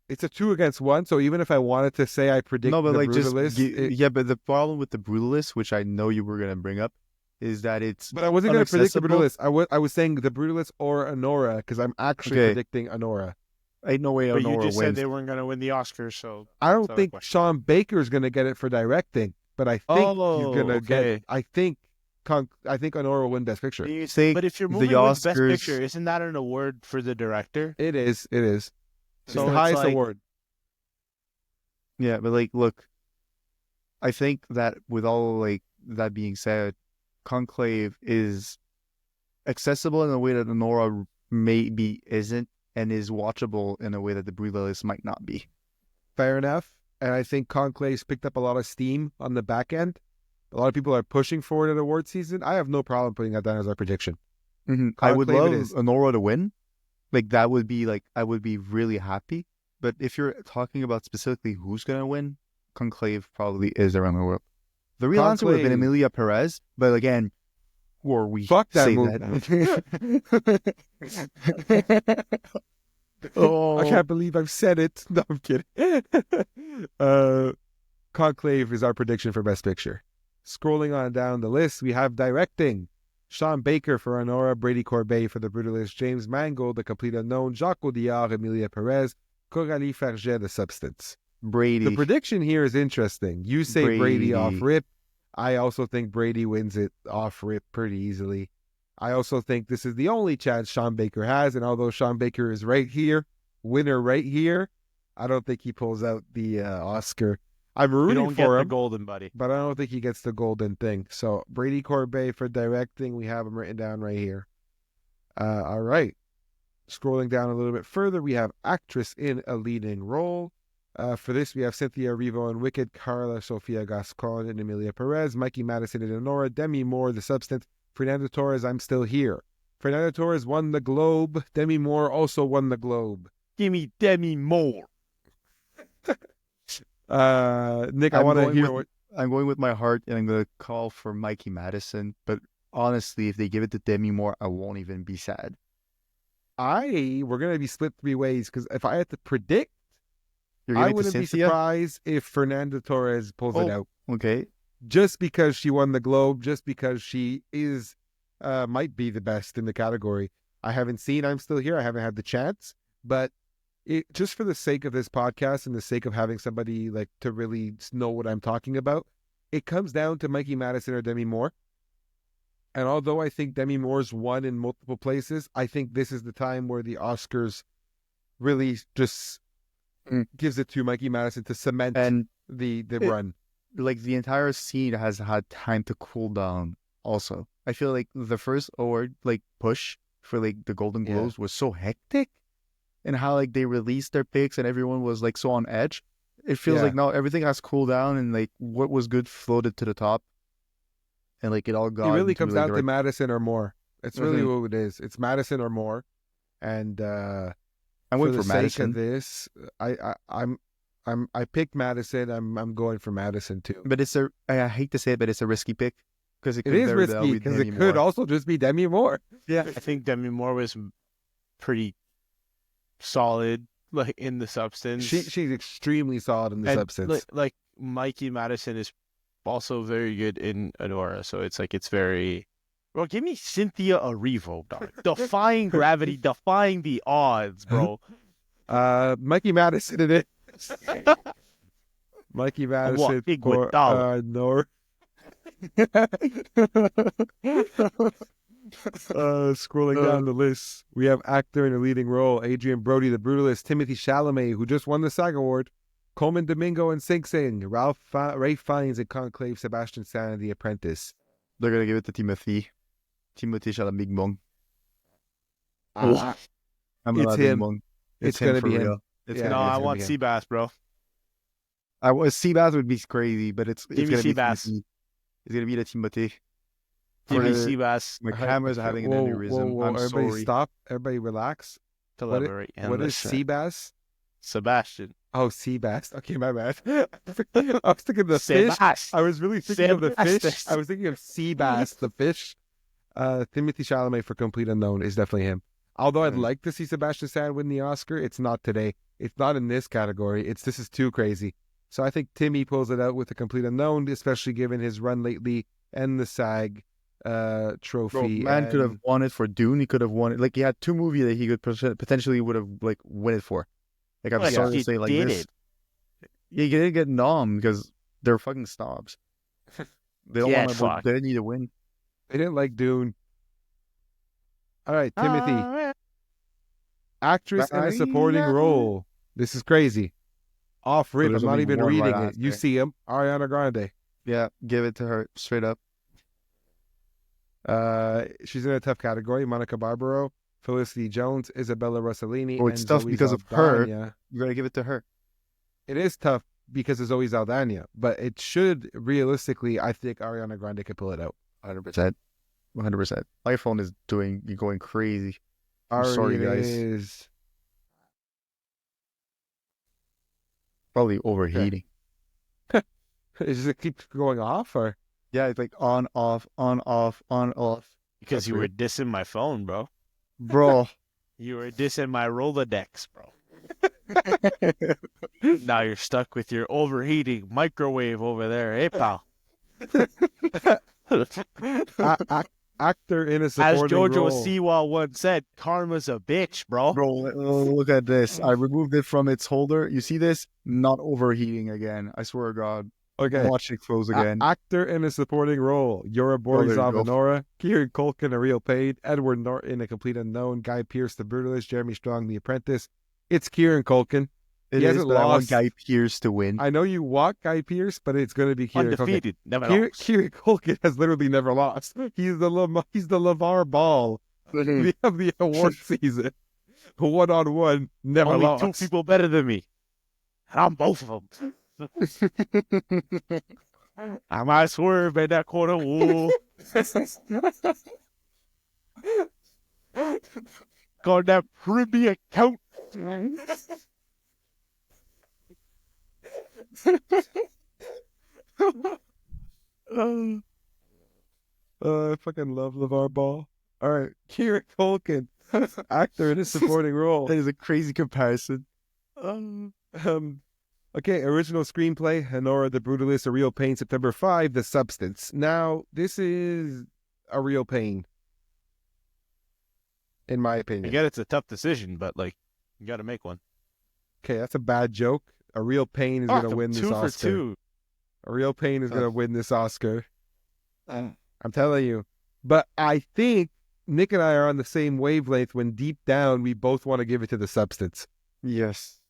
It's a 2-against-1, so even if I wanted to say I predict No, but The like Brutalist... yeah, but the problem with the Brutalist, which I know you were gonna bring up, is that it's But I wasn't going to predict The unaccessible. Brutalist. I was saying The Brutalist or Anora, because I'm actually Okay. predicting Anora. Ain't no way But you Honora just said wins. they weren't gonna win the Oscars, so I don't That's not a think question. Sean Baker's going to get it for directing, but I think he's going to get. I think Anora will win Best Picture. You say But if you're the moving with Best Oscars- Picture, isn't that an award for the director? It is. It's So the it's highest like- award. Yeah, but like, look, I think that with all like that being said, Conclave is accessible in a way that Nora maybe isn't, and is watchable in a way that the Brie Larson might not be. Fair enough. And I think Conclave's picked up a lot of steam on the back end. A lot of people are pushing for it at award season. I have no problem putting that down as our prediction. I would Conclave it love is. Nora to win. Like that would be like I would be really happy. But if you're talking about specifically who's gonna win, Conclave probably is around the world. The real answer would have been Conclave. Emilia Perez, but again, or we Fuck that say movie. that. Oh, I can't believe I've said it. No, I'm kidding. Conclave is our prediction for Best Picture. Scrolling on down the list, we have directing. Sean Baker for Honora, Brady Corbet for The Brutalist, James Mangold, The Complete Unknown, Jacques Audiard, Emilia Perez, Coralie Farget, The Substance. Brady. The prediction here is interesting. You say Brady off Brady. rip. I also think Brady wins it off rip pretty easily. I also think this is the only chance Sean Baker has, and although Sean Baker is right here, winner right here, I don't think he pulls out the Oscar. I'm You rooting don't get for the him, golden, buddy. but I don't think he gets the golden thing. So Brady Corbet for directing, we have him written down right here. All right. Scrolling down a little bit further, we have actress in a leading role. For this, we have Cynthia Erivo in Wicked, Carla Sofia Gascon in Emilia Perez, Mikey Madison in Honora, Demi Moore, The Substance, Fernando Torres, I'm Still Here. Fernando Torres won the Globe. Demi Moore also won the Globe. Give me Demi Moore. Nick, I want to hear what... I'm going with my heart, and I'm going to call for Mikey Madison. But honestly, if they give it to Demi Moore, I won't even be sad. We're going to be split three ways, because if I had to predict, You're I giving it to wouldn't be Cynthia? surprised if Fernando Torres pulls it out. Okay. Just because she won the Globe, just because she is, might be the best in the category. I haven't seen I'm Still Here. I haven't had the chance, but just for the sake of this podcast and the sake of having somebody like to really know what I'm talking about, it comes down to Mikey Madison or Demi Moore. And although I think Demi Moore's won in multiple places, I think this is the time where the Oscars really just gives it to Mikey Madison to cement And the run. like the entire scene has had time to cool down also. I feel like the first award like push for like the Golden Yeah. Globes was so hectic, and how like they released their picks and everyone was like so on edge. It feels Yeah. like now everything has cooled down, and like what was good floated to the top, and like it all got It really into, comes like, down the to right... Madison or Moore. It's really what it is. It's Madison or Moore. And I'm for going the for sake Madison. of this, I picked Madison. I'm going for Madison too. But I hate to say it, but it's a risky pick because It is risky because it could also just be Demi Moore. Yeah. I think Demi Moore was pretty solid, like in The Substance. She's extremely solid in The And, Substance. Like Mikey Madison is also very good in Adora, so it's very. Bro, give me Cynthia Erivo, dog. Defying gravity, defying the odds, bro. Mikey Madison in it. Mikey Madison walking for with dollar. Nor. Scrolling down the list, we have actor in a leading role: Adrian Brody, The Brutalist; Timothy Chalamet, who just won the SAG Award; Coleman Domingo in Sing Sing; Ray Fiennes in Conclave; Sebastian Stan in The Apprentice. They're gonna give it to Timothy. Timothy Chalamet Bong. Ah, I'm It's allowed him. Bong. It's him gonna for be him. real. It's Yeah. No, gonna I gonna want be him. Seabass, bro. Seabass would be crazy, but it's Give me gonna be Seabass. Timothy. It's gonna be the Timothy. Give me For- Seabass. My cameras are having an Whoa, aneurysm. whoa, I'm everybody sorry. stop. Everybody relax. Collaborate. and What is listen. Seabass? Sebastian. Oh, Seabass. Okay, my bad. I was thinking of the fish. Sebastian. I was really thinking of the fish. Sebastian. I was thinking of sea bass, the fish. Timothy Chalamet for Complete Unknown is definitely him. Although I'd like to see Sebastian Stan win the Oscar, it's not today. It's not in this category. This is too crazy. So I think Timmy pulls it out with the Complete Unknown, especially given his run lately and the SAG trophy. Bro, man could have and- won it for Dune. He could have won it. Like he had two movies that he could potentially would have like win it for. Like I'm Well, sorry he to say, like did this. it. He didn't get nom because they're fucking snobs. They don't Yeah, want to. fuck. They need to win. They didn't like Dune. All right, Timothy. Actress in a supporting role. This is crazy. Off rip. there's I'm not only even one reading right it. You answer. see him. Ariana Grande. Yeah, give it to her straight up. She's in a tough category. Monica Barbaro, Felicity Jones, Isabella Rossellini, Oh, and it's tough Zoe because of her. Saldana. You gotta give it to her. It is tough because of Zoe Saldana, but it should realistically, I think Ariana Grande could pull it out. 100%. 100%. My phone is going crazy. I'm sorry, It guys. is. Probably overheating. Does it keep going off or? Yeah, it's like on, off, on, off, on, off. Because That's you were weird. dissing my phone, bro. Bro. You were dissing my Rolodex, bro. Now you're stuck with your overheating microwave over there, eh, pal? Actor in a As supporting Jojo role. Siwa once said, karma's a bitch, bro. Bro, look at this. I removed it from its holder. You see this? Not overheating again. I swear to God. Okay. Watch it close again. Actor in a supporting role. Yura there you go. Borizav, Kieran Culkin, A Real Pain, Edward Norton, A Complete Unknown, Guy Pearce, The Brutalist, Jeremy Strong, The Apprentice. It's Kieran Culkin. It He is, hasn't but I want lost. Guy Pearce to win. I know you want Guy Pearce, but it's going to be Kieran Culkin. Undefeated. Never lost. Kieran Culkin has literally never lost. He's the LeVar Ball of the award season. 1-on-1, never Only lost. two people better than me. And I'm both of them. I might swerve at that corner. Ooh. Got that privy account. I fucking love LeVar Ball. All right, Kieran Culkin, actor in a supporting role. That is a crazy comparison. Okay, original screenplay, Honora the Brutalist, A Real Pain, September 5, The Substance. Now, this is a real pain, in my I opinion. get it's a tough decision, but like, you got to make one. Okay, that's a bad joke. A Real Pain is going to win this Two Oscar. for two. A Real Pain is going to win this Oscar. I'm telling you. But I think Nick and I are on the same wavelength when deep down we both want to give it to The Substance. Yes.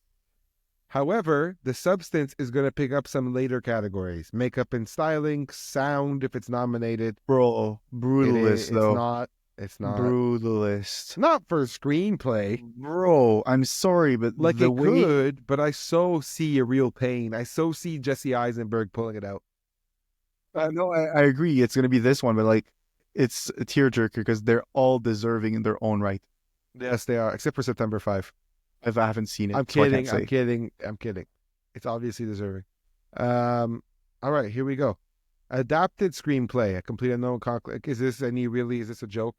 However, The Substance is going to pick up some later categories. Makeup and styling, sound if it's nominated. Bro, Brutalist, though. It's not. Brutalist. Not for screenplay. Bro, I'm sorry, but Like the it way... could, but I so see A Real Pain. I so see Jesse Eisenberg pulling it out. No, I agree. It's going to be this one, but like, it's a tearjerker because they're all deserving in their own right. Yes, they are, except for September 5. If I haven't seen it, I'm so I can't kidding. say. I'm kidding. It's obviously deserving. All right, here we go. Adapted screenplay, A Complete Unknown. Is this a joke?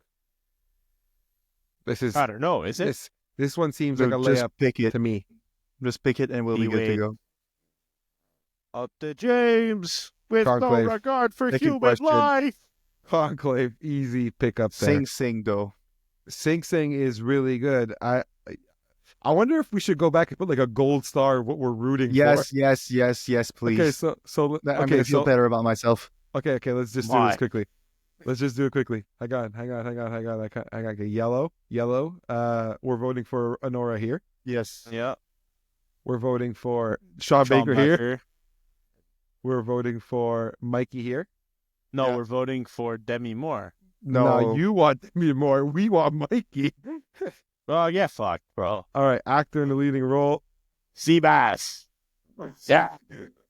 This is. I don't know. Is it? This one seems So like a just layup pick it. to me. Just pick it and we'll be good to go. Up to James with Conclave. no regard for Second human question. life. Conclave, easy pickup there. Sing though. Sing Sing is really good. I wonder if we should go back and put like a gold star of what we're rooting for. Yes, please. Okay, so I'm gonna feel better about myself. Okay, let's just do this quickly. Let's just do it quickly. Hang on. I got okay, yellow. We're voting for Honora here. Yes. Yeah. We're voting for Sean Baker here. We're voting for Mikey here. No, Yeah. we're voting for Demi Moore. No. You want me more. We want Mikey. Oh, yeah, fuck, bro. All right, actor in the leading role. Seabass. Yeah.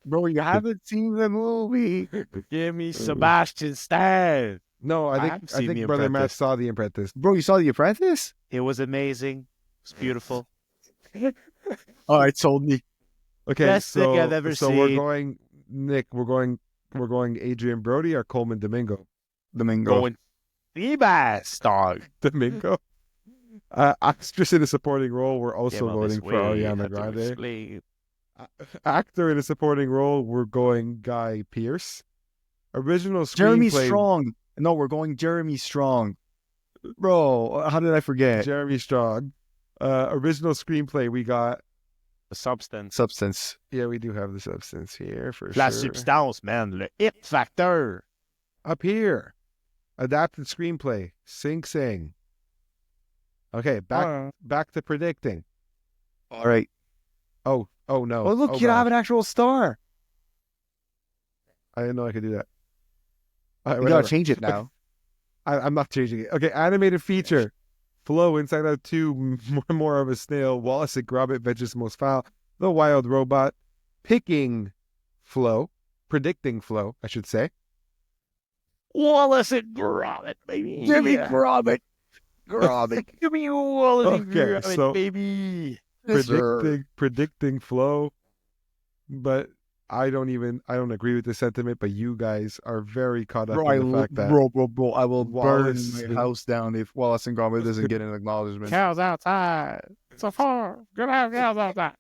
Bro, you haven't seen the movie. Give me Sebastian Stan. No, I haven't seen think The Brother Matt Apprentice. saw The Apprentice. Bro, you saw The Apprentice? It was amazing. It was beautiful. All right, sold me. Okay, Best thing I've ever so we're seen. going, Nick. We're going Adrian Brody or Coleman Domingo. Domingo. Going Seabass, dog. Domingo. Actress in a supporting role. We're also Came all this voting for way, Ariana had to Grande. explain. Actor in a supporting role. We're going Guy Pearce. Original screenplay. Jeremy Strong. No, we're going Jeremy Strong. Bro, how did I forget? Jeremy Strong. Original screenplay. We got. The substance. Substance. Yeah, we do have The Substance here for La sure. substance, man. Le it factor. Up here. Adapted screenplay. Sing Sing. Okay, back to predicting. All right. Oh no. Oh, look, you God. have an actual star. I didn't know I could do that. All right, You whatever. gotta change it now. I'm not changing it. Okay, animated feature. Flow, Inside Out 2, more of a snail. Wallace and Gromit, Vengeance Most Foul. The Wild Robot. Picking Flow. Predicting Flow, I should say. Wallace and Gromit, baby. Jimmy Gromit. Gromit. Give me Wallace and Okay, Gromit, so- baby. Yes, sir. Predicting Flow. But I don't agree with the sentiment, but you guys are very caught up in the fact that Bro, I will Wallace burn my and- house down if Wallace and Gromit doesn't get an acknowledgement. Cows outside. It's a farm. Gonna have cows outside.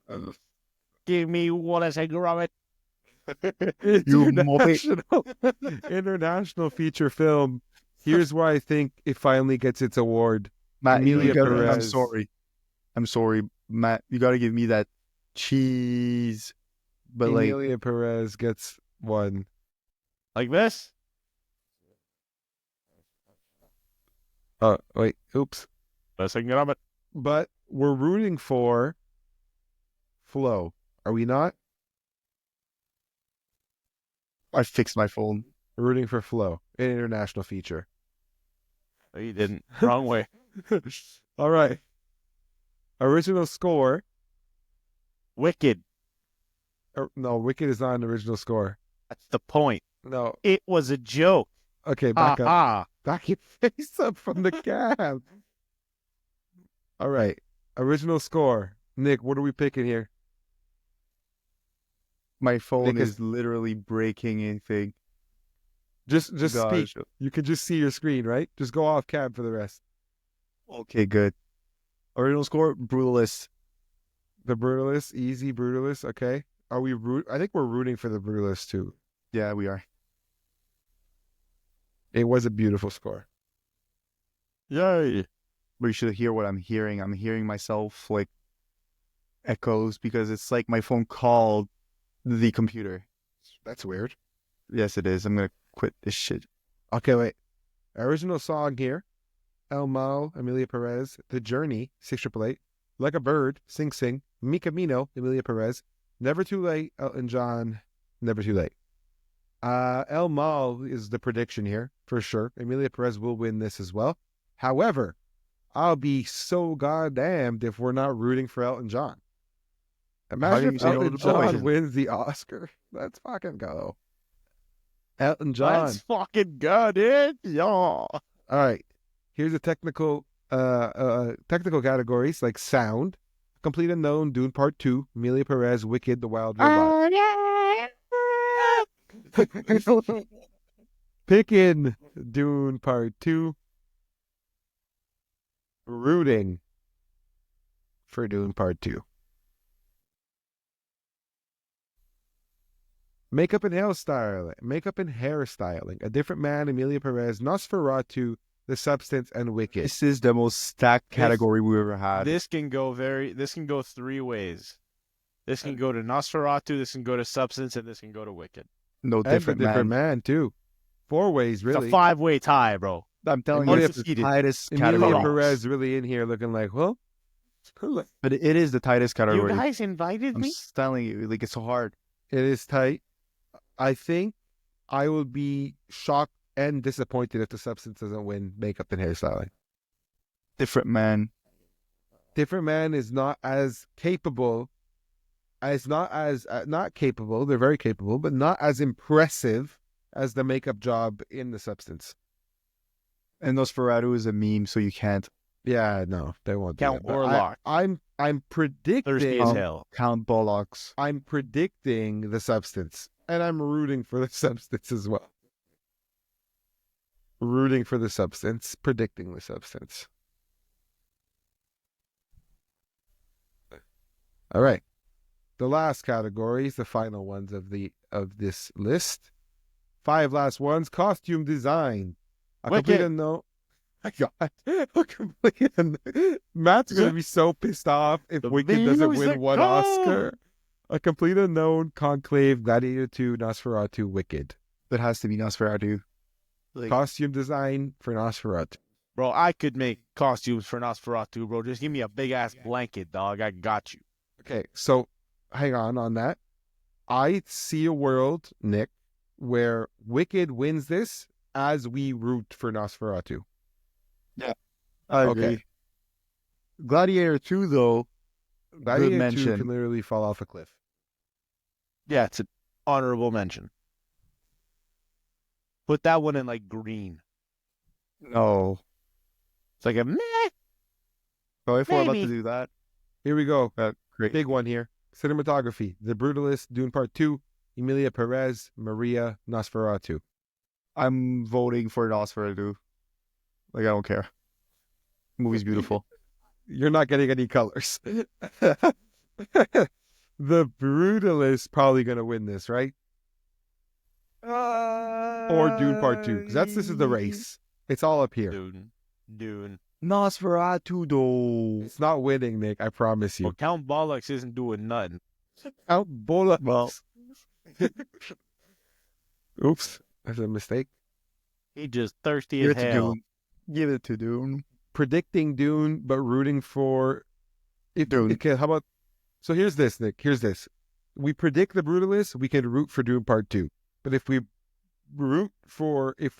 Give me Wallace and Gromit. You international feature film. Here's why I think it finally gets its award. Matt, Amelia I'm Perez. sorry, Matt. You got to give me that cheese. But Amelia Perez gets one. Like this? Oh, wait. Oops. Wallace and Gromit. But we're rooting for Flow. Are we not? I fixed my phone. We're rooting for Flow. An international feature. No, you didn't. Wrong way. All right. Original score. Wicked. No, Wicked is not an original score. That's the point. No. It was a joke. Okay, back up. Ah. Back your face up from the cab. All right. Original score. Nick, what are we picking here? My phone Because- is literally breaking anything. Just Gosh. speak. You can just see your screen, right? Just go off cab for the rest. Okay, good. Original score, Brutalist. The Brutalist, easy Brutalist. Okay. Are we I think we're rooting for the Brutalist too. Yeah, we are. It was a beautiful score. Yay. But you should hear what I'm hearing. I'm hearing myself like echoes because it's like my phone called the computer. That's weird. Yes, it is. I'm gonna quit this shit. Okay, wait. Original song here. El Mal, Amelia Perez. The Journey, 6888. Like a Bird, Sing Sing. Mi Camino, Amelia Perez. Never Too Late, Elton John. Never Too Late. El Mal is the prediction here, for sure. Amelia Perez will win this as well. However, I'll be so goddamned if we're not rooting for Elton John. Imagine do you if say no to Elton the John poison? wins the Oscar. Let's fucking go. Elton John. Let's fucking go, dude. Yeah. All right. Here's a technical categories like sound, Complete Unknown, Dune Part 2, Amelia Perez, Wicked, The Wild Robot. Picking Dune Part 2. Rooting for Dune Part 2. Makeup and hairstyling. A Different Man, Amelia Perez, Nosferatu, The Substance, and Wicked. This is the most stacked category we've ever had. This can go three ways. This can go to Nosferatu, this can go to Substance, and this can go to Wicked. No And different, The Different man. Man, too. 4 ways, really. It's a 5-way tie, bro. I'm telling Amelia you, it's the Perez- tightest Amelia category. Perez really in here looking like, well, But it is the tightest You category. guys invited I'm me? just telling you, like it's so hard. it is tight. I think I will be shocked and disappointed if The Substance doesn't win makeup and hairstyling. Different man. Different Man is not as capable, not capable, they're very capable, but not as impressive as the makeup job in The Substance. And Nosferatu is a meme, so you can't Yeah, no, they won't do Count that. But Orlok. I'm Thirsty predicting as hell. count bollocks. I'm predicting The Substance, and I'm rooting for The Substance as well. Rooting for The Substance, predicting The Substance. All right. The last categories, the final ones of this list. 5 last ones. Costume design. A Wicked. complete unknown. My God. A complete Matt's going to be so pissed off if The Wicked doesn't win music one comes. Oscar. A complete unknown, Conclave, Gladiator 2, Nosferatu, Wicked. That has to be Nosferatu. Like, Costume design for Nosferatu. Bro, I could make costumes for Nosferatu, bro. Just give me a big-ass blanket, dog. I got you. Okay, so hang on that. I see a world, Nick, where Wicked wins this as we root for Nosferatu. I Okay. agree. Gladiator 2, though, Gladiator 2 mention. can literally fall off a cliff. Yeah, it's an honorable mention. Put that one in like green. no. It's like a meh. So if we're about to Maybe. do that, Here we go. great. Big one here. Cinematography. The Brutalist, Dune Part 2, Emilia Perez, Maria, Nosferatu. I'm voting for Nosferatu. Like, I don't care. The movie's beautiful. You're not getting any colors. The Brutalist probably going to win this, right? Or Dune Part 2. Because this is the race. It's all up here. Dune. Nosferatu, though. It's not winning, Nick. I promise you. Well, Count Bollocks isn't doing nothing. Count Bola. Well, Oops. That's a mistake. He just thirsty give as it to hell. Dune. Give it to Dune. Predicting Dune, but rooting for Dune. Okay, how about? So here's this, Nick. Here's this. We predict the Brutalist. We can root for Dune Part 2. But if we root for, if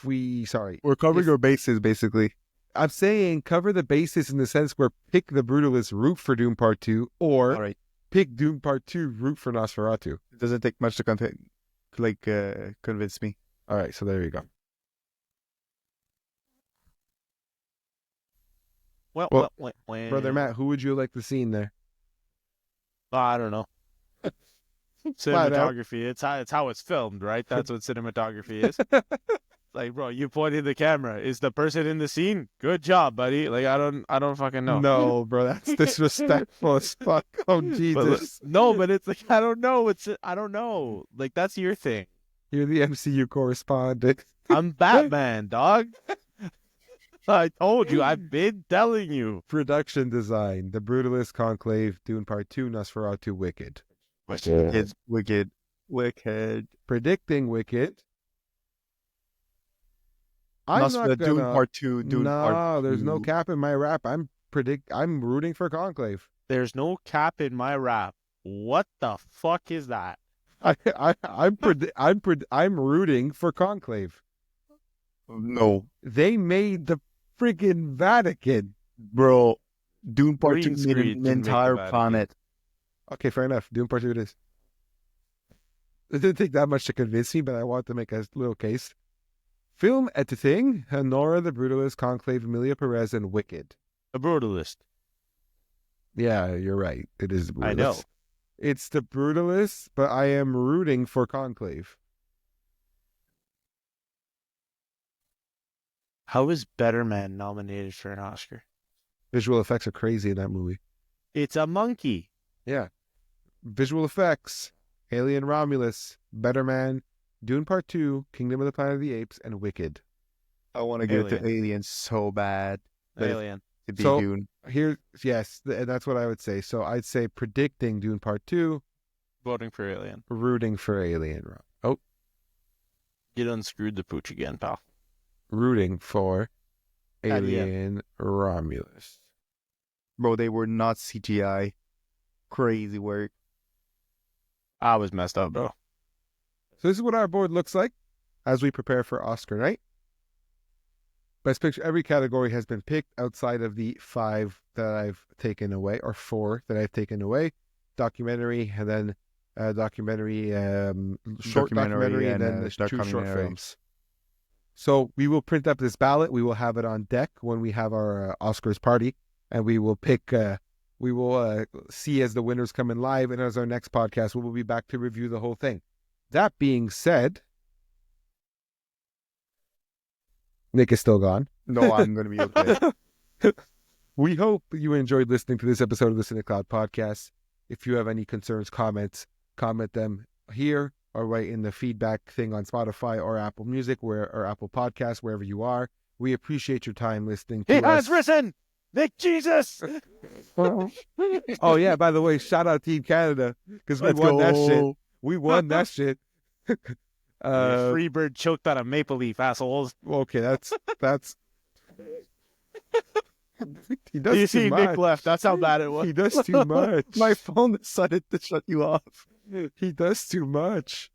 we, sorry, We're covering our bases, basically. I'm saying cover the basis in the sense where pick the Brutalist, root for Dune Part 2, or All right. pick Dune Part 2, root for Nosferatu. It doesn't take much to convince me. All right, so there you go. Well, Brother Matt, who would you like to see in there? I don't know. Flat out. Cinematography. It's how it's filmed, right? That's what cinematography is. Like, bro, you pointed the camera. Is the person in the scene? Good job, buddy. Like, I don't fucking know. No, bro, that's disrespectful as fuck. Oh, Jesus. But it's like I don't know. I don't know. Like, that's your thing. You're the MCU correspondent. I'm Batman, dog. I told you. I've been telling you. Production design: The Brutalist, Conclave, Dune Part 2, Nosferatu, Wicked. It's wicked. Predicting Wicked. I'm not Dune gonna. Part 2. Dune Part 2. No, there's no cap in my rap. I'm rooting for Conclave. There's no cap in my rap. What the fuck is that? I'm rooting for Conclave. No, They made the friggin' Vatican. bro. Dune Part 2 Green made screen an can make entire the Vatican. planet. Okay, fair enough. Dune Part 2 it is. It didn't take that much to convince me, but I want to make a little case. Film editing: Honora, The Brutalist, Conclave, Emilia Perez, and Wicked. A brutalist. Yeah, you're right. It is The Brutalist. I know. It's The Brutalist, but I am rooting for Conclave. How is Better Man nominated for an Oscar? Visual effects are crazy in that movie. It's a monkey. Yeah. Visual effects: Alien Romulus, Better Man, Dune Part 2, Kingdom of the Planet of the Apes, and Wicked. I want to give it to Alien. Alien so bad. But Alien. to be So- Dune. Yes, and that's what I would say. So I'd say predicting Dune Part 2, Voting for Alien. rooting for Alien. Oh, You unscrewed the pooch again, pal. rooting for At the Alien Romulus. Bro, they were not CGI. Crazy work. I was messed up, bro. So this is what our board looks like as we prepare for Oscar night. Best Picture, every category has been picked outside of the 5 that I've taken away, or 4 that I've taken away. Documentary, and then short documentary, and then the 2 short documentary. films. So we will print up this ballot. We will have it on deck when we have our Oscars party, and we will pick. We will see as the winners come in live, and as our next podcast, we will be back to review the whole thing. That being said, Nick is still gone. No, I'm going to be okay. We hope you enjoyed listening to this episode of the CineClwd podcast. If you have any concerns, comments, comment them here or write in the feedback thing on Spotify or Apple Music or Apple Podcasts, wherever you are. We appreciate your time listening to He us. has risen! Nick Jesus! Oh, yeah, by the way, shout out Team Canada because we Let's won that go. shit. We won that shit. Freebird choked on a maple leaf, assholes. Okay, that's he You does see too much. Nick left. That's how bad it was. He does too much. My phone decided to shut you off. He does too much.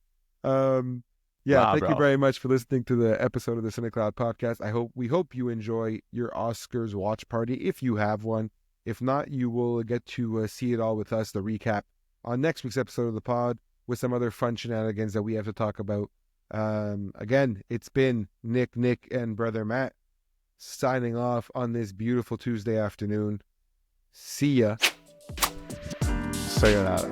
Yeah, Wow, thank you bro. very much for listening to the episode of the CineClwd podcast. We hope you enjoy your Oscars watch party if you have one. If not, you will get to see it all with us, the recap, on next week's episode of the pod with some other fun shenanigans that we have to talk about. Again, it's been Nick, and brother Matt signing off on this beautiful Tuesday afternoon. See ya. Sayonara.